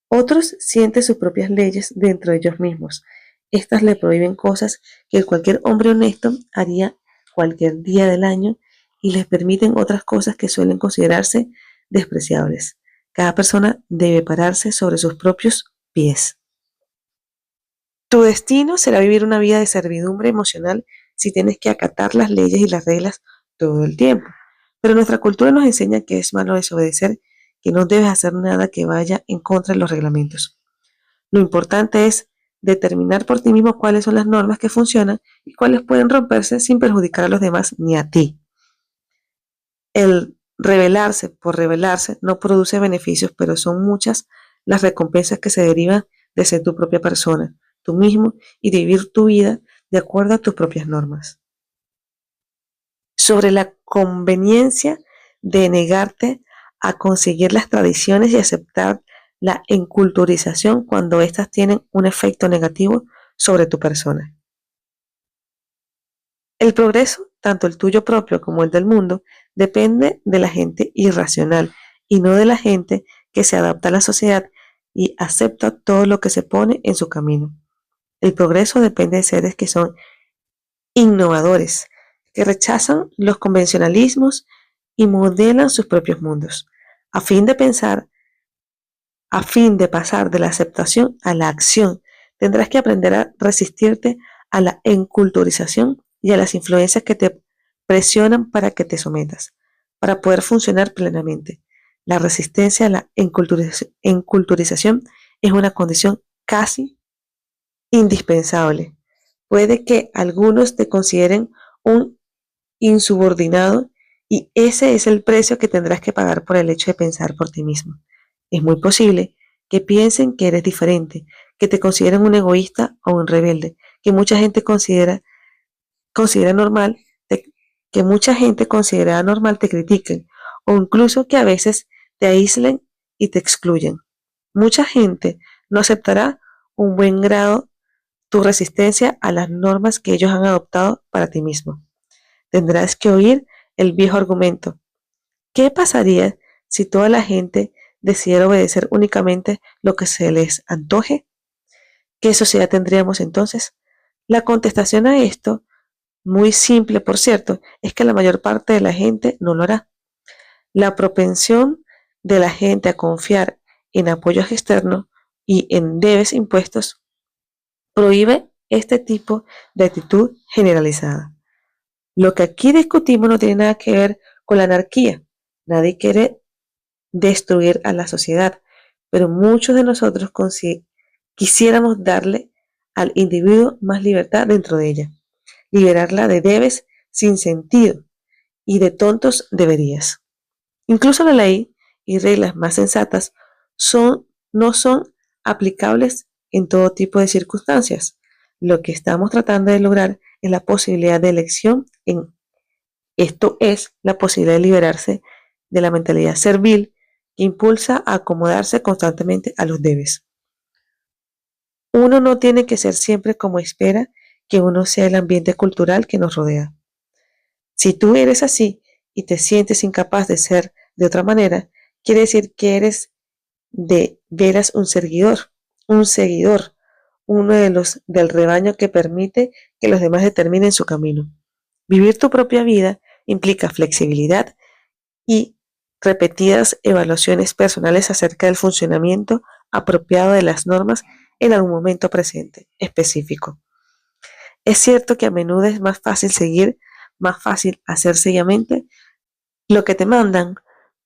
Otros sienten sus propias leyes dentro de ellos mismos. Estas le prohíben cosas que cualquier hombre honesto haría cualquier día del año y les permiten otras cosas que suelen considerarse despreciables. Cada persona debe pararse sobre sus propios pies. Tu destino será vivir una vida de servidumbre emocional si tienes que acatar las leyes y las reglas todo el tiempo. Pero nuestra cultura nos enseña que es malo desobedecer, que no debes hacer nada que vaya en contra de los reglamentos. Lo importante es determinar por ti mismo cuáles son las normas que funcionan y cuáles pueden romperse sin perjudicar a los demás ni a ti. El rebelarse por rebelarse no produce beneficios, pero son muchas las recompensas que se derivan de ser tu propia persona, tú mismo, y de vivir tu vida de acuerdo a tus propias normas. Sobre la conveniencia de negarte a conseguir las tradiciones y aceptar la enculturización cuando éstas tienen un efecto negativo sobre tu persona. El progreso, tanto el tuyo propio como el del mundo, depende de la gente irracional y no de la gente que se adapta a la sociedad y acepta todo lo que se pone en su camino. El progreso depende de seres que son innovadores, que rechazan los convencionalismos y modelan sus propios mundos, a fin de pasar de la aceptación a la acción. Tendrás que aprender a resistirte a la enculturización y a las influencias que te presionan para que te sometas, para poder funcionar plenamente. La resistencia a la enculturización es una condición casi indispensable. Puede que algunos te consideren un insubordinado y ese es el precio que tendrás que pagar por el hecho de pensar por ti mismo. Es muy posible que piensen que eres diferente, que te consideren un egoísta o un rebelde, que mucha gente considera normal, te critiquen o incluso que a veces te aíslen y te excluyen. Mucha gente no aceptará un buen grado tu resistencia a las normas que ellos han adoptado para ti mismo. Tendrás que oír el viejo argumento: ¿qué pasaría si toda la gente decidiera obedecer únicamente lo que se les antoje? ¿Qué sociedad tendríamos entonces? La contestación a esto, muy simple por cierto, es que la mayor parte de la gente no lo hará. La propensión de la gente a confiar en apoyos externos y en debes impuestos prohíbe este tipo de actitud generalizada. Lo que aquí discutimos no tiene nada que ver con la anarquía. Nadie quiere destruir a la sociedad, pero muchos de nosotros quisiéramos darle al individuo más libertad dentro de ella, liberarla de debes sin sentido y de tontos deberías. Incluso la ley y reglas más sensatas no son aplicables en todo tipo de circunstancias. Lo que estamos tratando de lograr es la posibilidad de elección esto es la posibilidad de liberarse de la mentalidad servil que impulsa a acomodarse constantemente a los debes. Uno no tiene que ser siempre como espera que uno sea el ambiente cultural que nos rodea. Si tú eres así y te sientes incapaz de ser de otra manera, quiere decir que eres de veras un seguidor, uno de los del rebaño que permite que los demás determinen su camino. Vivir tu propia vida implica flexibilidad y repetidas evaluaciones personales acerca del funcionamiento apropiado de las normas en algún momento presente específico. Es cierto que a menudo es más fácil seguir, más fácil hacer seriamente lo que te mandan,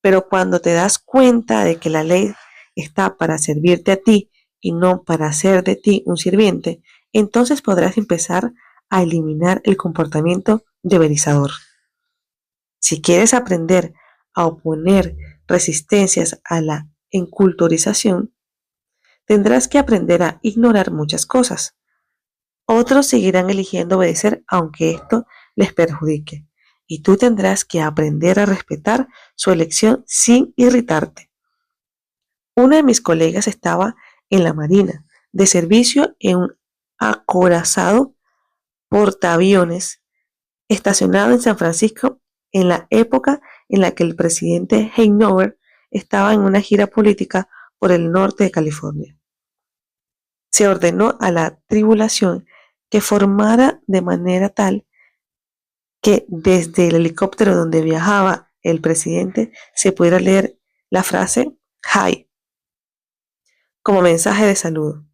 pero cuando te das cuenta de que la ley está para servirte a ti y no para hacer de ti un sirviente, entonces podrás empezar a eliminar el comportamiento deberizador. Si quieres aprender a oponer resistencias a la enculturización, tendrás que aprender a ignorar muchas cosas. Otros seguirán eligiendo obedecer aunque esto les perjudique, y tú tendrás que aprender a respetar su elección sin irritarte. Una de mis colegas estaba en la Marina, de servicio en un acorazado portaaviones estacionado en San Francisco en la época en la que el presidente Eisenhower estaba en una gira política por el norte de California. Se ordenó a la tripulación que formara de manera tal que desde el helicóptero donde viajaba el presidente se pudiera leer la frase "Hi" como mensaje de saludo.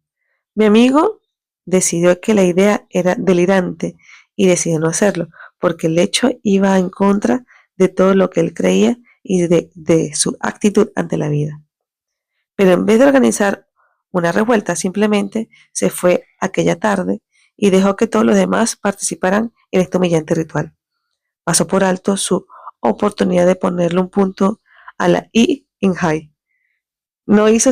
Mi amigo decidió que la idea era delirante y decidió no hacerlo, porque el hecho iba en contra de todo lo que él creía y de su actitud ante la vida. Pero en vez de organizar una revuelta, simplemente se fue aquella tarde y dejó que todos los demás participaran en este humillante ritual. Pasó por alto su oportunidad de ponerle un punto a la I en high. No hizo,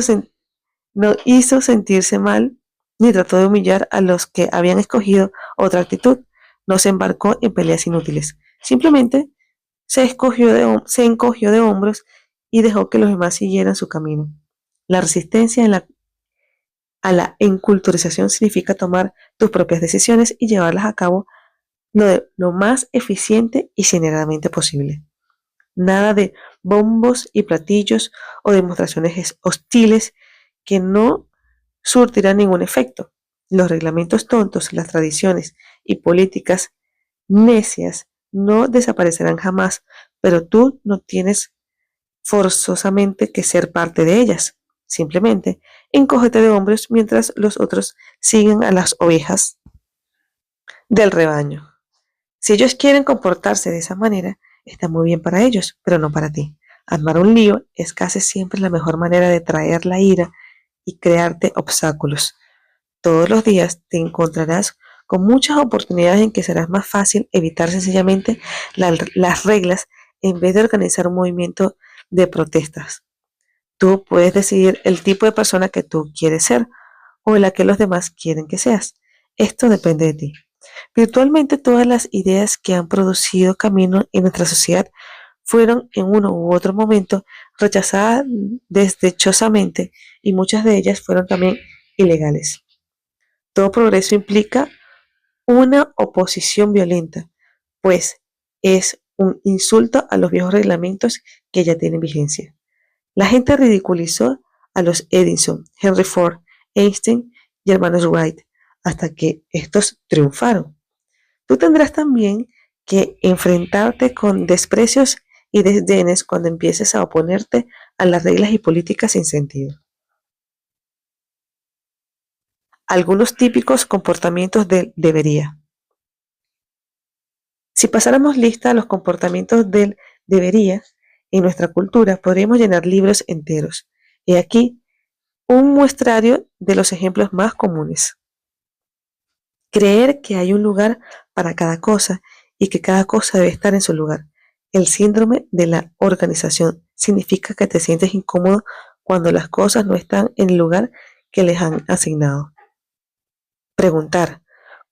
no hizo sentirse mal ni trató de humillar a los que habían escogido otra actitud. No se embarcó en peleas inútiles. Simplemente se encogió de hombros y dejó que los demás siguieran su camino. La resistencia a la enculturización significa tomar tus propias decisiones y llevarlas a cabo lo más eficiente y generalmente posible. Nada de bombos y platillos o demostraciones hostiles que no surtirán ningún efecto. Los reglamentos tontos, las tradiciones y políticas necias no desaparecerán jamás, pero tú no tienes forzosamente que ser parte de ellas. Simplemente encógete de hombros mientras los otros siguen a las ovejas del rebaño. Si ellos quieren comportarse de esa manera, está muy bien para ellos, pero no para ti. Armar un lío es casi siempre la mejor manera de traer la ira y crearte obstáculos. Todos los días te encontrarás con muchas oportunidades en que será más fácil evitar sencillamente las reglas en vez de organizar un movimiento de protestas. Tú puedes decidir el tipo de persona que tú quieres ser o la que los demás quieren que seas. Esto depende de ti. Virtualmente todas las ideas que han producido camino en nuestra sociedad fueron en uno u otro momento rechazadas desdechosamente y muchas de ellas fueron también ilegales. Todo progreso implica una oposición violenta, pues es un insulto a los viejos reglamentos que ya tienen vigencia. La gente ridiculizó a los Edison, Henry Ford, Einstein y hermanos Wright hasta que estos triunfaron. Tú tendrás también que enfrentarte con desprecios y desdenes cuando empieces a oponerte a las reglas y políticas sin sentido. Algunos típicos comportamientos del debería. Si pasáramos lista a los comportamientos del debería en nuestra cultura, podríamos llenar libros enteros. He aquí un muestrario de los ejemplos más comunes. Creer que hay un lugar para cada cosa y que cada cosa debe estar en su lugar. El síndrome de la organización significa que te sientes incómodo cuando las cosas no están en el lugar que les han asignado. Preguntar,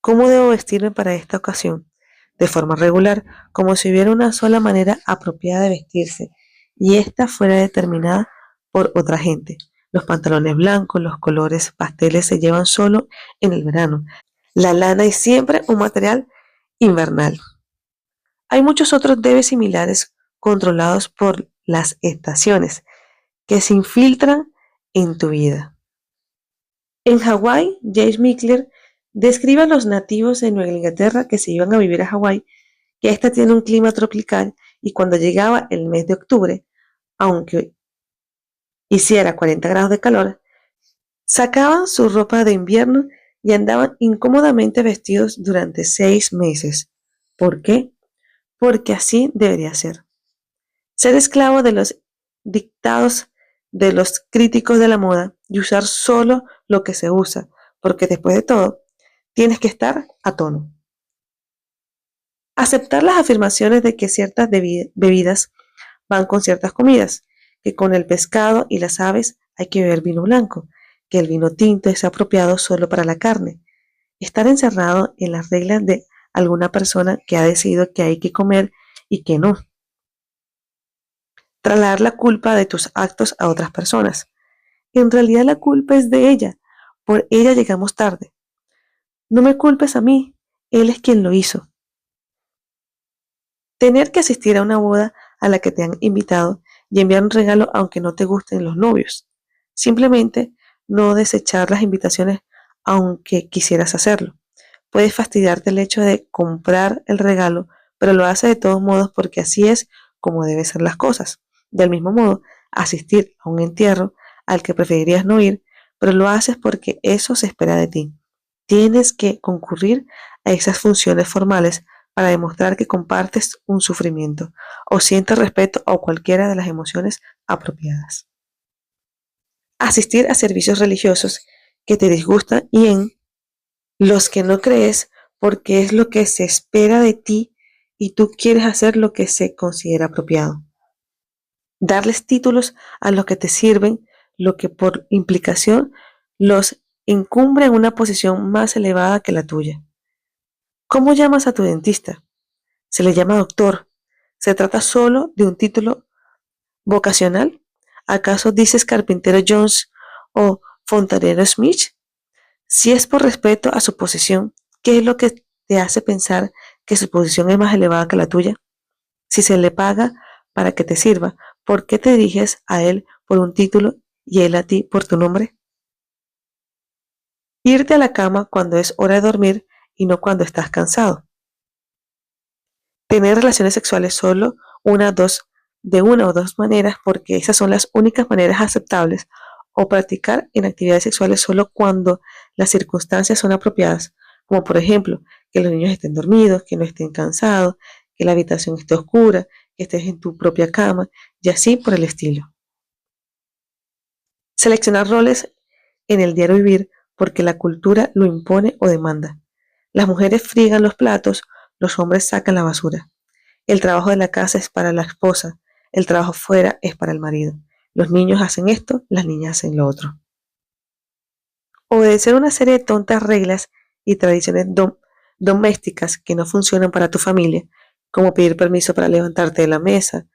¿cómo debo vestirme para esta ocasión? De forma regular, como si hubiera una sola manera apropiada de vestirse y esta fuera determinada por otra gente. Los pantalones blancos, los colores pasteles se llevan solo en el verano. La lana es siempre un material invernal. Hay muchos otros debes similares controlados por las estaciones que se infiltran en tu vida. En Hawái, James Mickler describe a los nativos de Nueva Inglaterra que se iban a vivir a Hawái, que ésta tiene un clima tropical y cuando llegaba el mes de octubre, aunque hiciera 40 grados de calor, sacaban su ropa de invierno y andaban incómodamente vestidos durante 6 meses. ¿Por qué? Porque así debería ser. Ser esclavo de los dictados de los críticos de la moda y usar solo lo que se usa, porque después de todo, tienes que estar a tono. Aceptar las afirmaciones de que ciertas bebidas van con ciertas comidas, que con el pescado y las aves hay que beber vino blanco, que el vino tinto es apropiado solo para la carne. Estar encerrado en las reglas de alguna persona que ha decidido que hay que comer y que no. Trasladar la culpa de tus actos a otras personas. En realidad la culpa es de ella. Por ella llegamos tarde. No me culpes a mí. Él es quien lo hizo. Tener que asistir a una boda a la que te han invitado y enviar un regalo aunque no te gusten los novios. Simplemente no desechar las invitaciones aunque quisieras hacerlo. Puedes fastidiarte el hecho de comprar el regalo, pero lo haces de todos modos porque así es como deben ser las cosas. Del mismo modo, asistir a un entierro al que preferirías no ir, pero lo haces porque eso se espera de ti. Tienes que concurrir a esas funciones formales para demostrar que compartes un sufrimiento o sientes respeto o cualquiera de las emociones apropiadas. Asistir a servicios religiosos que te disgustan y en los que no crees porque es lo que se espera de ti y tú quieres hacer lo que se considera apropiado. Darles títulos a los que te sirven, lo que por implicación los incumbre en una posición más elevada que la tuya. ¿Cómo llamas a tu dentista? Se le llama doctor. ¿Se trata solo de un título vocacional? ¿Acaso dices carpintero Jones o fontanero Smith? Si es por respeto a su posición, ¿qué es lo que te hace pensar que su posición es más elevada que la tuya? Si se le paga para que te sirva, ¿por qué te diriges a él por un título y él a ti por tu nombre? Irte a la cama cuando es hora de dormir y no cuando estás cansado. Tener relaciones sexuales solo de una o dos maneras porque esas son las únicas maneras aceptables o practicar en actividades sexuales solo cuando las circunstancias son apropiadas, como por ejemplo que los niños estén dormidos, que no estén cansados, que la habitación esté oscura, que estés en tu propia cama y así por el estilo. Seleccionar roles en el diario vivir porque la cultura lo impone o demanda. Las mujeres friegan los platos, los hombres sacan la basura. El trabajo de la casa es para la esposa, el trabajo fuera es para el marido. Los niños hacen esto, las niñas hacen lo otro. Obedecer una serie de tontas reglas y tradiciones domésticas que no funcionan para tu familia, como pedir permiso para levantarte de la mesa,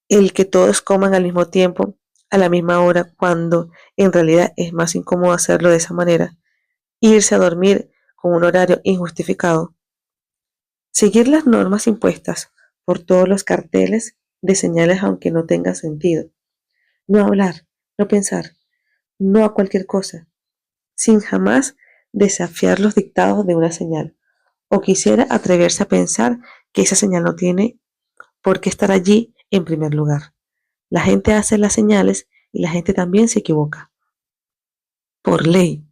el que todos coman al mismo tiempo, a la misma hora, cuando en realidad es más incómodo hacerlo de esa manera, irse a dormir con un horario injustificado, seguir las normas impuestas por todos los carteles de señales aunque no tenga sentido, no hablar, no pensar, no a cualquier cosa, sin jamás desafiar los dictados de una señal, o quisiera atreverse a pensar que esa señal no tiene por qué estar allí en primer lugar. La gente hace las señales y la gente también se equivoca. Por ley.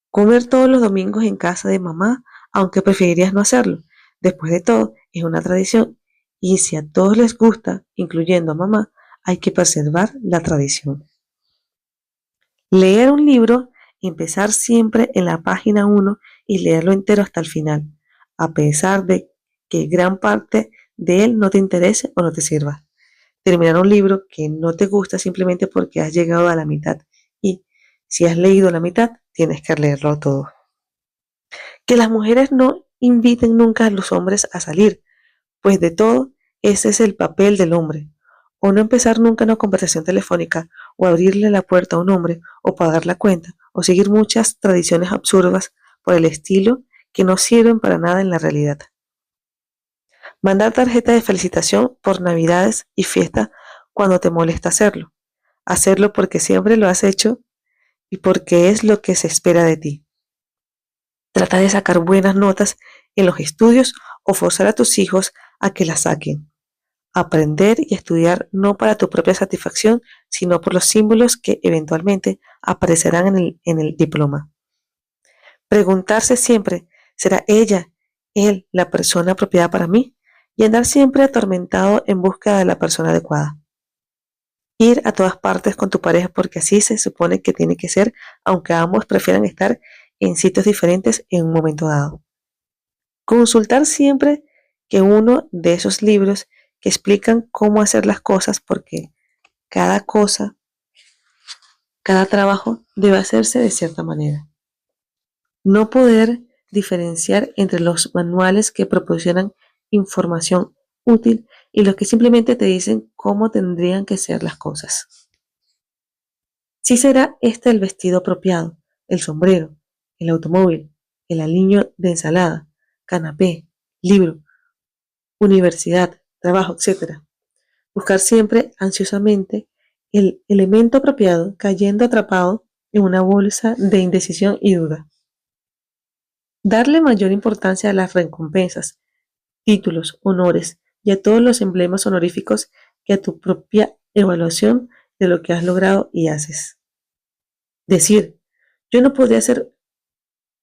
Comer todos los domingos en casa de mamá, aunque preferirías no hacerlo. Después de todo, es una tradición y si a todos les gusta, incluyendo a mamá, hay que preservar la tradición. Leer un libro, empezar siempre en la página 1 y leerlo entero hasta el final, a pesar de que gran parte de él no te interese o no te sirva. Terminar un libro que no te gusta simplemente porque has llegado a la mitad y si has leído la mitad, tienes que leerlo todo. Que las mujeres no inviten nunca a los hombres a salir, pues de todo, ese es el papel del hombre. O no empezar nunca una conversación telefónica o abrirle la puerta a un hombre, o pagar la cuenta, o seguir muchas tradiciones absurdas por el estilo que no sirven para nada en la realidad. Mandar tarjeta de felicitación por Navidades y fiestas cuando te molesta hacerlo. Hacerlo porque siempre lo has hecho y porque es lo que se espera de ti. Trata de sacar buenas notas en los estudios o forzar a tus hijos a que las saquen. Aprender y estudiar no para tu propia satisfacción, sino por los símbolos que eventualmente aparecerán en el diploma. Preguntarse siempre, ¿será ella, él, la persona apropiada para mí? Y andar siempre atormentado en busca de la persona adecuada. Ir a todas partes con tu pareja porque así se supone que tiene que ser, aunque ambos prefieran estar en sitios diferentes en un momento dado. Consultar siempre que uno de esos libros que explican cómo hacer las cosas porque cada cosa, cada trabajo debe hacerse de cierta manera. No poder diferenciar entre los manuales que proporcionan información útil y los que simplemente te dicen cómo tendrían que ser las cosas. Si será este el vestido apropiado, el sombrero, el automóvil, el aliño de ensalada, canapé, libro, universidad, trabajo, etc. Buscar siempre ansiosamente el elemento apropiado, cayendo atrapado en una bolsa de indecisión y duda. Darle mayor importancia a las recompensas, títulos, honores y a todos los emblemas honoríficos que a tu propia evaluación de lo que has logrado y haces. Decir, yo no podría ser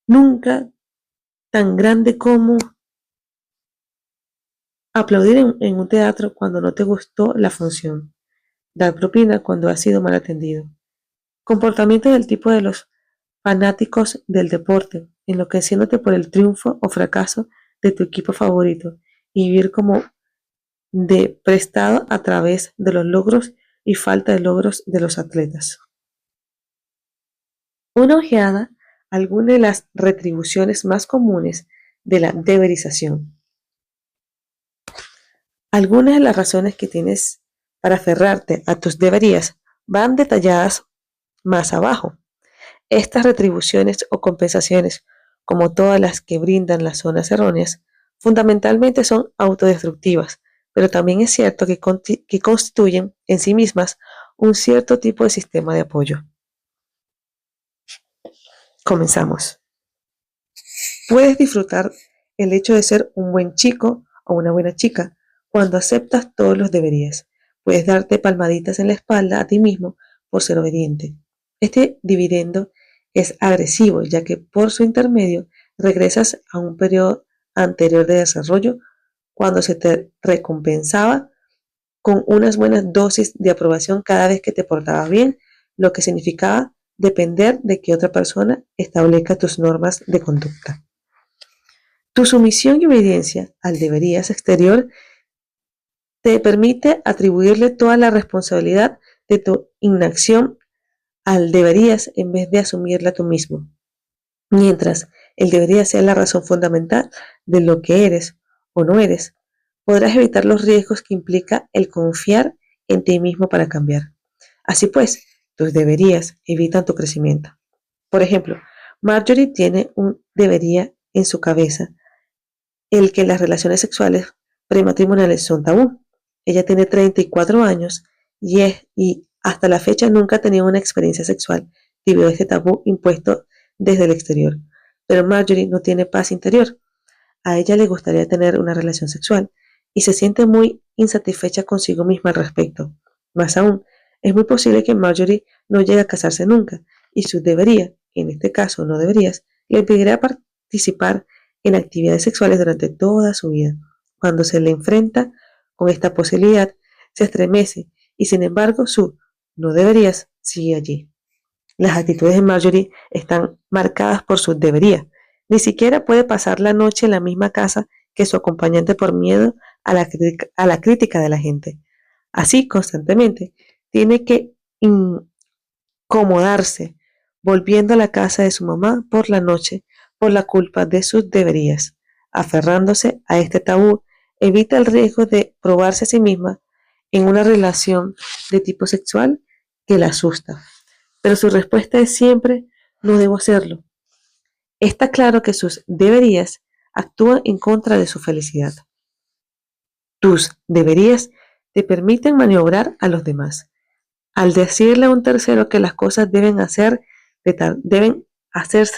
nunca tan grande como aplaudir en un teatro cuando no te gustó la función. Dar propina cuando has sido mal atendido. Comportamiento del tipo de los fanáticos del deporte, enloqueciéndote por el triunfo o fracaso de tu equipo favorito y vivir como de prestado a través de los logros y falta de logros de los atletas. Una ojeada a alguna de las retribuciones más comunes de la deberización. Algunas de las razones que tienes para aferrarte a tus deberías van detalladas más abajo. Estas retribuciones o compensaciones, como todas las que brindan las zonas erróneas, fundamentalmente son autodestructivas, pero también es cierto que constituyen en sí mismas un cierto tipo de sistema de apoyo. Comenzamos. Puedes disfrutar el hecho de ser un buen chico o una buena chica cuando aceptas todos los deberías. Puedes darte palmaditas en la espalda a ti mismo por ser obediente. Este dividendo es agresivo, ya que por su intermedio regresas a un periodo anterior de desarrollo cuando se te recompensaba con unas buenas dosis de aprobación cada vez que te portabas bien, lo que significaba depender de que otra persona establezca tus normas de conducta. Tu sumisión y obediencia al deberías exterior te permite atribuirle toda la responsabilidad de tu inacción al deberías en vez de asumirla tú mismo. Mientras el debería sea la razón fundamental de lo que eres o no eres, podrás evitar los riesgos que implica el confiar en ti mismo para cambiar. Así pues, tus deberías evitan tu crecimiento. Por ejemplo, Marjorie tiene un debería en su cabeza, el que las relaciones sexuales prematrimoniales son tabú. Ella tiene 34 años y hasta la fecha nunca ha tenido una experiencia sexual debido a este tabú impuesto desde el exterior. Pero Marjorie no tiene paz interior. A ella le gustaría tener una relación sexual y se siente muy insatisfecha consigo misma al respecto. Más aún, es muy posible que Marjorie no llegue a casarse nunca y su debería, en este caso no deberías, le impedirá participar en actividades sexuales durante toda su vida. Cuando se le enfrenta con esta posibilidad, se estremece y sin embargo su no deberías sigue allí. Las actitudes de Marjorie están marcadas por su debería. Ni siquiera puede pasar la noche en la misma casa que su acompañante por miedo a la crítica de la gente. Así, constantemente, tiene que incomodarse volviendo a la casa de su mamá por la noche por la culpa de sus deberías. Aferrándose a este tabú, evita el riesgo de probarse a sí misma en una relación de tipo sexual que la asusta, pero su respuesta es siempre: no debo hacerlo. Está claro que sus deberías actúan en contra de su felicidad. Tus deberías te permiten maniobrar a los demás. Al decirle a un tercero que las cosas deben hacerse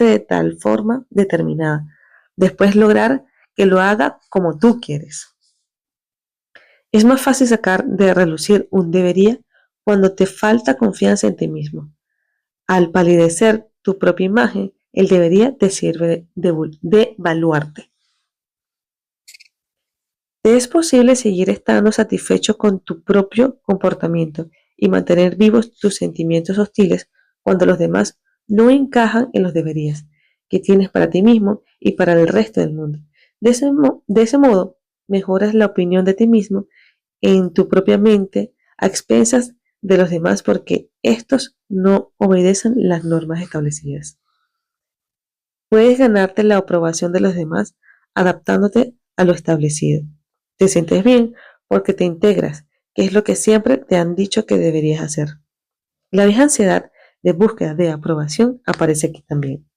de tal forma determinada, después lograr que lo haga como tú quieres. Es más fácil sacar de relucir un debería cuando te falta confianza en ti mismo. Al palidecer tu propia imagen, el debería te sirve de evaluarte. ¿Te es posible seguir estando satisfecho con tu propio comportamiento y mantener vivos tus sentimientos hostiles cuando los demás no encajan en los deberías que tienes para ti mismo y para el resto del mundo? De ese modo, mejoras la opinión de ti mismo en tu propia mente a expensas de los demás porque estos no obedecen las normas establecidas. Puedes ganarte la aprobación de los demás adaptándote a lo establecido. Te sientes bien porque te integras, que es lo que siempre te han dicho que deberías hacer. La vieja ansiedad de búsqueda de aprobación aparece aquí también.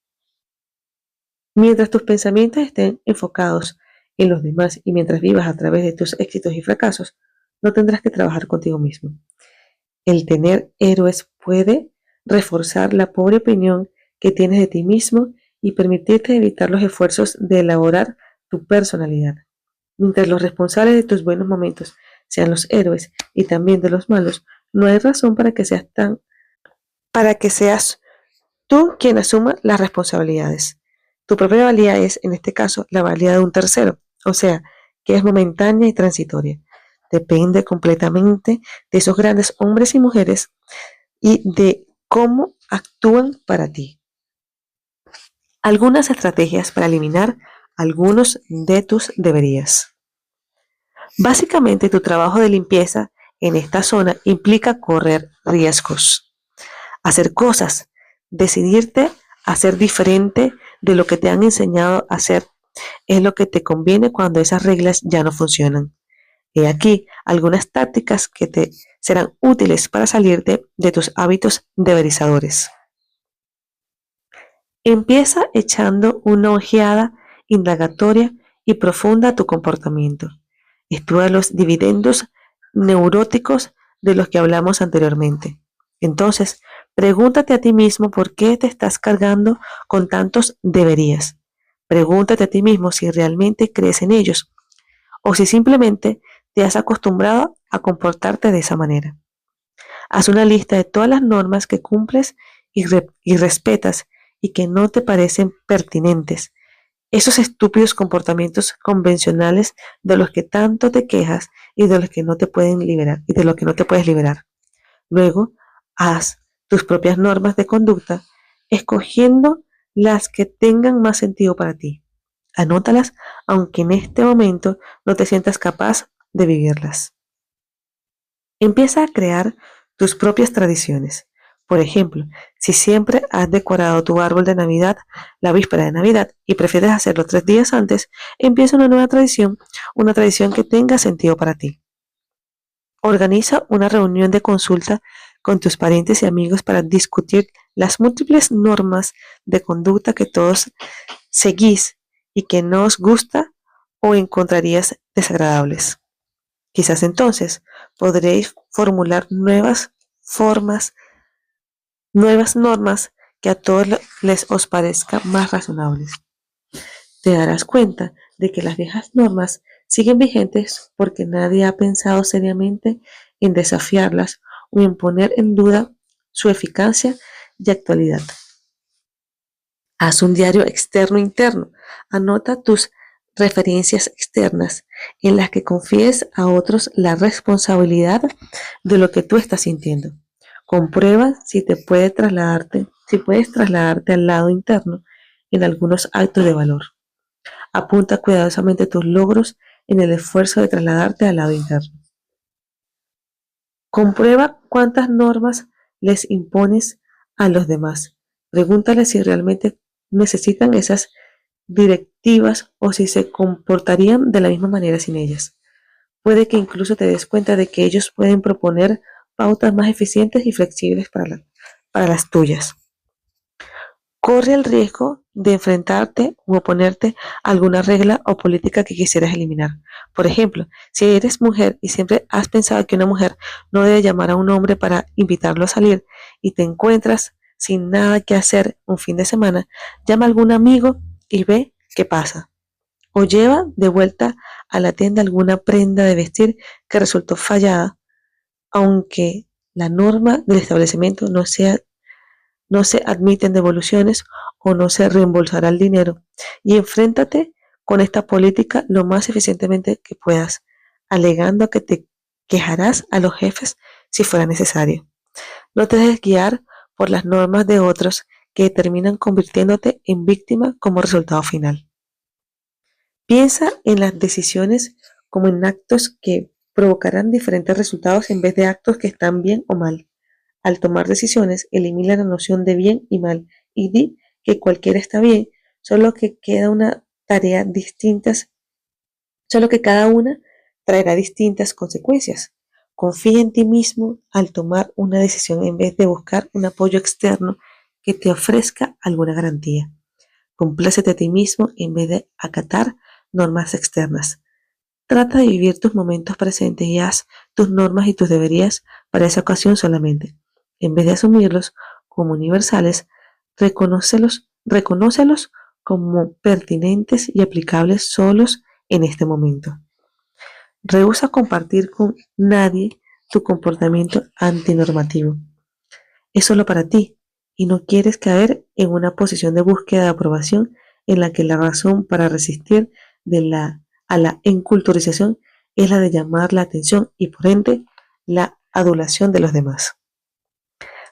Mientras tus pensamientos estén enfocados en los demás y mientras vivas a través de tus éxitos y fracasos, no tendrás que trabajar contigo mismo. El tener héroes puede reforzar la pobre opinión que tienes de ti mismo y permitirte evitar los esfuerzos de elaborar tu personalidad. Mientras los responsables de tus buenos momentos sean los héroes y también de los malos, no hay razón para que seas tú quien asuma las responsabilidades. Tu propia valía es, en este caso, la valía de un tercero, o sea, que es momentánea y transitoria. Depende completamente de esos grandes hombres y mujeres y de cómo actúan para ti. Algunas estrategias para eliminar algunos de tus deberías. Básicamente, tu trabajo de limpieza en esta zona implica correr riesgos, hacer cosas, decidirte a ser diferente de lo que te han enseñado a hacer. Es lo que te conviene cuando esas reglas ya no funcionan. He aquí algunas tácticas que te serán útiles para salirte de tus hábitos deberizadores. Empieza echando una ojeada indagatoria y profunda a tu comportamiento. Estudia los dividendos neuróticos de los que hablamos anteriormente. Entonces, pregúntate a ti mismo por qué te estás cargando con tantos deberías. Pregúntate a ti mismo si realmente crees en ellos o si simplemente te has acostumbrado a comportarte de esa manera. Haz una lista de todas las normas que cumples y respetas y que no te parecen pertinentes. Esos estúpidos comportamientos convencionales de los que tanto te quejas y de los que no te pueden liberar y de los que no te puedes liberar. Luego, haz tus propias normas de conducta, escogiendo las que tengan más sentido para ti. Anótalas, aunque en este momento no te sientas capaz de vivirlas. Empieza a crear tus propias tradiciones. Por ejemplo, si siempre has decorado tu árbol de Navidad la víspera de Navidad y prefieres hacerlo 3 días antes, empieza una nueva tradición, una tradición que tenga sentido para ti. Organiza una reunión de consulta con tus parientes y amigos para discutir las múltiples normas de conducta que todos seguís y que no os gusta o encontrarías desagradables. Quizás entonces podréis formular nuevas normas que a todos les os parezca más razonables. Te darás cuenta de que las viejas normas siguen vigentes porque nadie ha pensado seriamente en desafiarlas o en poner en duda su eficacia y actualidad. Haz un diario externo-interno. Anota tus referencias externas en las que confíes a otros la responsabilidad de lo que tú estás sintiendo. Comprueba si puedes trasladarte al lado interno en algunos actos de valor. Apunta cuidadosamente tus logros en el esfuerzo de trasladarte al lado interno. Comprueba cuántas normas les impones a los demás. Pregúntales si realmente necesitan esas directivas o si se comportarían de la misma manera sin ellas. Puede que incluso te des cuenta de que ellos pueden proponer pautas más eficientes y flexibles para las tuyas. Corre el riesgo de enfrentarte o oponerte a alguna regla o política que quisieras eliminar. Por ejemplo, si eres mujer y siempre has pensado que una mujer no debe llamar a un hombre para invitarlo a salir y te encuentras sin nada que hacer un fin de semana, llama a algún amigo y ve qué pasa. O lleva de vuelta a la tienda alguna prenda de vestir que resultó fallada, aunque la norma del establecimiento no se admiten devoluciones o no se reembolsará el dinero, y enfréntate con esta política lo más eficientemente que puedas, alegando que te quejarás a los jefes si fuera necesario. No te dejes guiar por las normas de otros que terminan convirtiéndote en víctima como resultado final. Piensa en las decisiones como en actos que provocarán diferentes resultados en vez de actos que están bien o mal. Al tomar decisiones, elimina la noción de bien y mal y di que cualquiera está bien, solo que queda una tarea distintas, solo que cada una traerá distintas consecuencias. Confía en ti mismo al tomar una decisión en vez de buscar un apoyo externo que te ofrezca alguna garantía. Complácete a ti mismo en vez de acatar normas externas. Trata de vivir tus momentos presentes y haz tus normas y tus deberías para esa ocasión solamente. En vez de asumirlos como universales, reconócelos como pertinentes y aplicables solos en este momento. Rehúsa compartir con nadie tu comportamiento antinormativo. Es solo para ti y no quieres caer en una posición de búsqueda de aprobación en la que la razón para resistir a la enculturización es la de llamar la atención y por ende la adulación de los demás.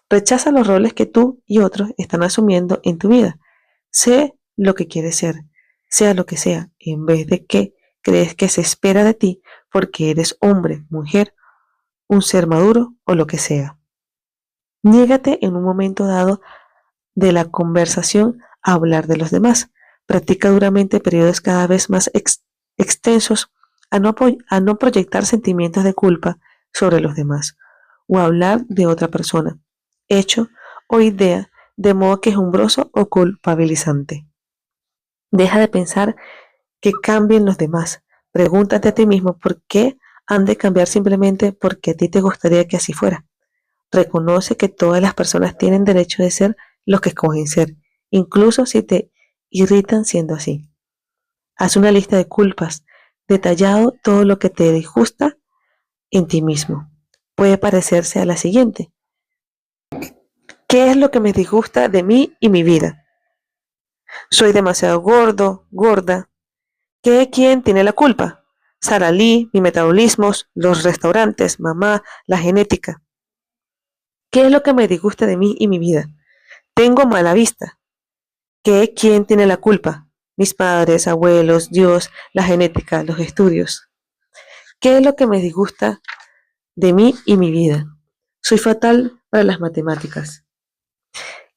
Rechaza los roles que tú y otros están asumiendo en tu vida. Sé lo que quieres ser, sea lo que sea, en vez de que crees que se espera de ti porque eres hombre, mujer, un ser maduro o lo que sea. Niégate en un momento dado de la conversación a hablar de los demás. Practica duramente periodos cada vez más extensos a no proyectar sentimientos de culpa sobre los demás o hablar de otra persona, hecho o idea de modo quejumbroso o culpabilizante. Deja de pensar que cambien los demás. Pregúntate a ti mismo por qué han de cambiar simplemente porque a ti te gustaría que así fuera. Reconoce que todas las personas tienen derecho de ser los que escogen ser, incluso si te irritan siendo así. Haz una lista de culpas, detallado todo lo que te disgusta en ti mismo. Puede parecerse a la siguiente. ¿Qué es lo que me disgusta de mí y mi vida? Soy demasiado gordo, gorda. ¿Quién tiene la culpa? Sara Lee, mi metabolismo, los restaurantes, mamá, la genética. ¿Qué es lo que me disgusta de mí y mi vida? Tengo mala vista. ¿Quién tiene la culpa? Mis padres, abuelos, Dios, la genética, los estudios. ¿Qué es lo que me disgusta de mí y mi vida? Soy fatal para las matemáticas.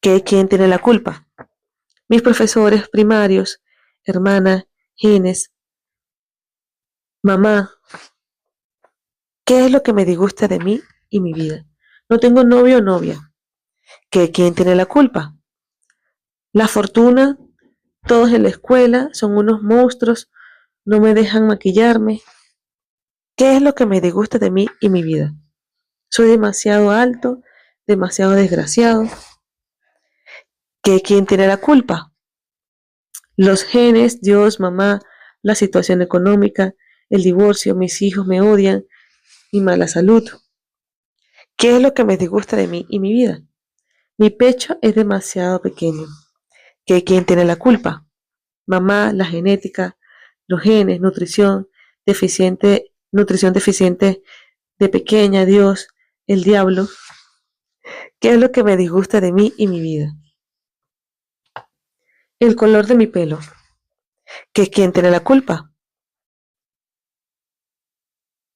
¿Quién tiene la culpa? Mis profesores primarios, hermana, genes, mamá. ¿Qué es lo que me disgusta de mí y mi vida? No tengo novio o novia. ¿Quién tiene la culpa? La fortuna, todos en la escuela son unos monstruos, no me dejan maquillarme. ¿Qué es lo que me disgusta de mí y mi vida? Soy demasiado alto, demasiado desgraciado. ¿Quién tiene la culpa? Los genes, Dios, mamá, la situación económica, el divorcio, mis hijos me odian, mi mala salud. ¿Qué es lo que me disgusta de mí y mi vida? Mi pecho es demasiado pequeño. ¿Quién tiene la culpa? Mamá, la genética, los genes, nutrición deficiente de pequeña, Dios, el diablo. ¿Qué es lo que me disgusta de mí y mi vida? El color de mi pelo. ¿Quién tiene la culpa?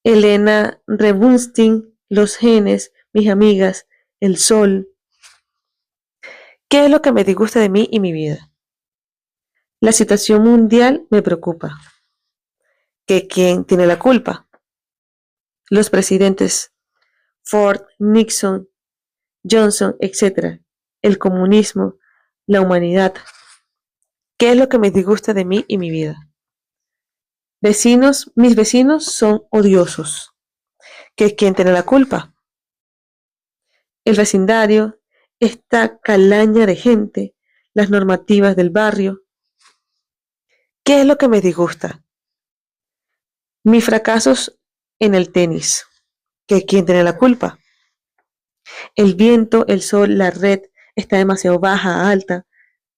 Elena Rebunstein, los genes, mis amigas, el sol. ¿Qué es lo que me disgusta de mí y mi vida? La situación mundial me preocupa. ¿Quién tiene la culpa? Los presidentes, Ford, Nixon, Johnson, etc., el comunismo, la humanidad. ¿Qué es lo que me disgusta de mí y mi vida? Mis vecinos son odiosos. ¿Quién tiene la culpa? El vecindario, esta calaña de gente, las normativas del barrio. ¿Qué es lo que me disgusta? Mis fracasos en el tenis. ¿Quién tiene la culpa? El viento, el sol, la red está demasiado baja, alta,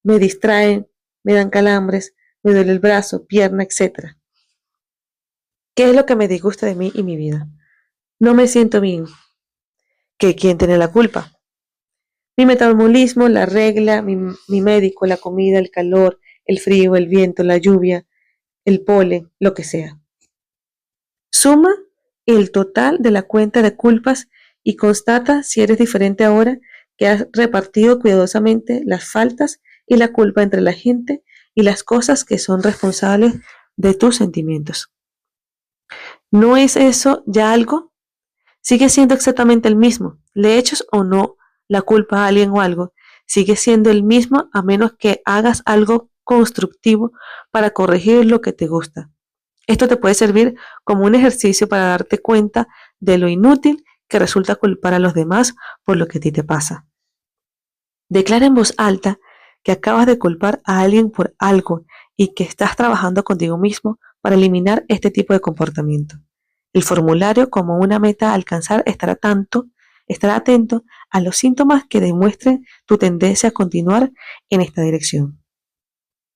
me distraen, me dan calambres, me duele el brazo, pierna, etc. ¿Qué es lo que me disgusta de mí y mi vida? No me siento bien. ¿Quién tiene la culpa? Mi metabolismo, la regla, mi médico, la comida, el calor, el frío, el viento, la lluvia, el polen, lo que sea. Suma el total de la cuenta de culpas y constata si eres diferente ahora que has repartido cuidadosamente las faltas y la culpa entre la gente y las cosas que son responsables de tus sentimientos. ¿No es eso ya algo? Sigue siendo exactamente el mismo. Le eches o no la culpa a alguien o algo, sigue siendo el mismo a menos que hagas algo constructivo para corregir lo que te gusta. Esto te puede servir como un ejercicio para darte cuenta de lo inútil que resulta culpar a los demás por lo que a ti te pasa. Declara en voz alta que acabas de culpar a alguien por algo y que estás trabajando contigo mismo para eliminar este tipo de comportamiento. El formulario como una meta a alcanzar estará atento a los síntomas que demuestren tu tendencia a continuar en esta dirección.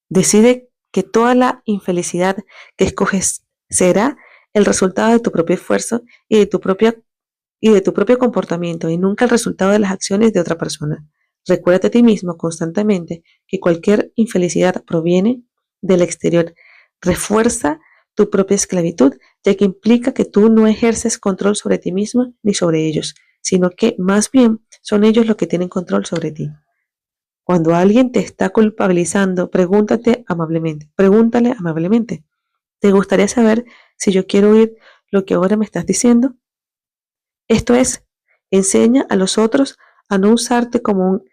Decide que toda la infelicidad que escoges será el resultado de tu propio esfuerzo y de tu propio comportamiento y nunca el resultado de las acciones de otra persona. Recuérdate a ti mismo constantemente que cualquier infelicidad proviene del exterior. Refuerza tu propia esclavitud, ya que implica que tú no ejerces control sobre ti mismo ni sobre ellos, sino que más bien son ellos los que tienen control sobre ti. Cuando alguien te está culpabilizando, pregúntale amablemente, ¿te gustaría saber si yo quiero oír lo que ahora me estás diciendo? Esto es, enseña a los otros a no usarte como un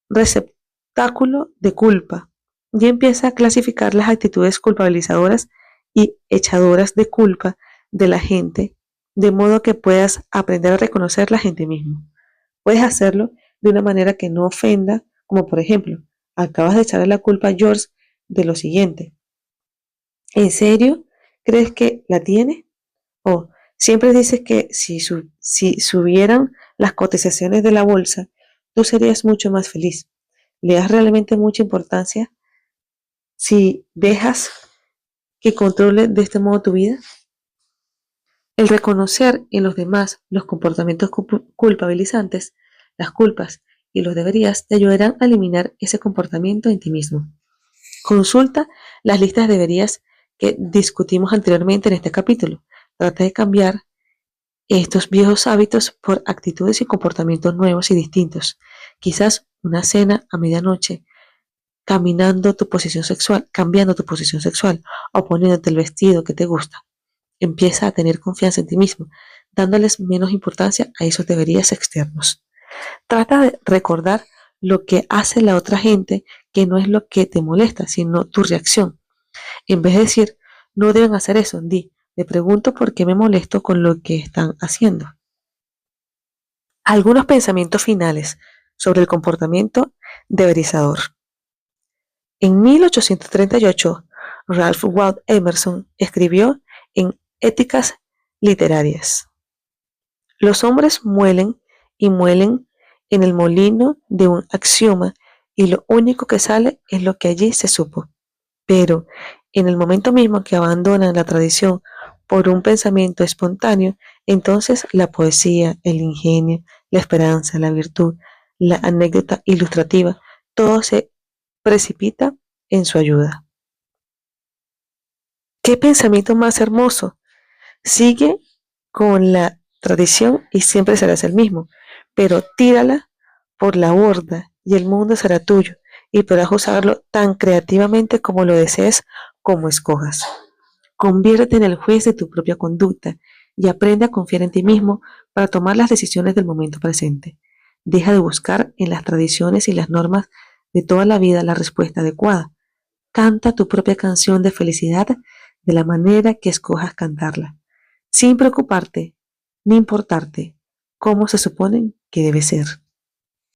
receptáculo de culpa y empieza a clasificar las actitudes culpabilizadoras y echadoras de culpa de la gente, de modo que puedas aprender a reconocerlas en ti mismo. Puedes hacerlo de una manera que no ofenda, como por ejemplo, acabas de echarle la culpa a George de lo siguiente. ¿En serio crees que la tiene? O siempre dices que si subieran las cotizaciones de la bolsa, tú serías mucho más feliz. ¿Le das realmente mucha importancia si dejas que controle de este modo tu vida? El reconocer en los demás los comportamientos culpabilizantes, las culpas y los deberías te ayudarán a eliminar ese comportamiento en ti mismo. Consulta las listas de deberías que discutimos anteriormente en este capítulo. Trata de cambiar estos viejos hábitos por actitudes y comportamientos nuevos y distintos. Quizás una cena a medianoche, cambiando tu posición sexual, cambiando tu posición sexual o poniéndote el vestido que te gusta. Empieza a tener confianza en ti mismo, dándoles menos importancia a esos deberías externos. Trata de recordar lo que hace la otra gente, que no es lo que te molesta, sino tu reacción. En vez de decir, no deben hacer eso, me pregunto por qué me molesto con lo que están haciendo. Algunos pensamientos finales sobre el comportamiento deberizador. En 1838, Ralph Waldo Emerson escribió en Éticas Literarias: los hombres muelen y muelen en el molino de un axioma y lo único que sale es lo que allí se supo. Pero en el momento mismo que abandonan la tradición por un pensamiento espontáneo, entonces la poesía, el ingenio, la esperanza, la virtud, la anécdota ilustrativa, todo se precipita en su ayuda. ¿Qué pensamiento más hermoso? Sigue con la tradición y siempre serás el mismo, pero tírala por la borda y el mundo será tuyo y podrás usarlo tan creativamente como lo desees, como escojas. Conviértete en el juez de tu propia conducta y aprende a confiar en ti mismo para tomar las decisiones del momento presente. Deja de buscar en las tradiciones y las normas de toda la vida la respuesta adecuada. Canta tu propia canción de felicidad de la manera que escojas cantarla, sin preocuparte ni importarte cómo se supone que debe ser.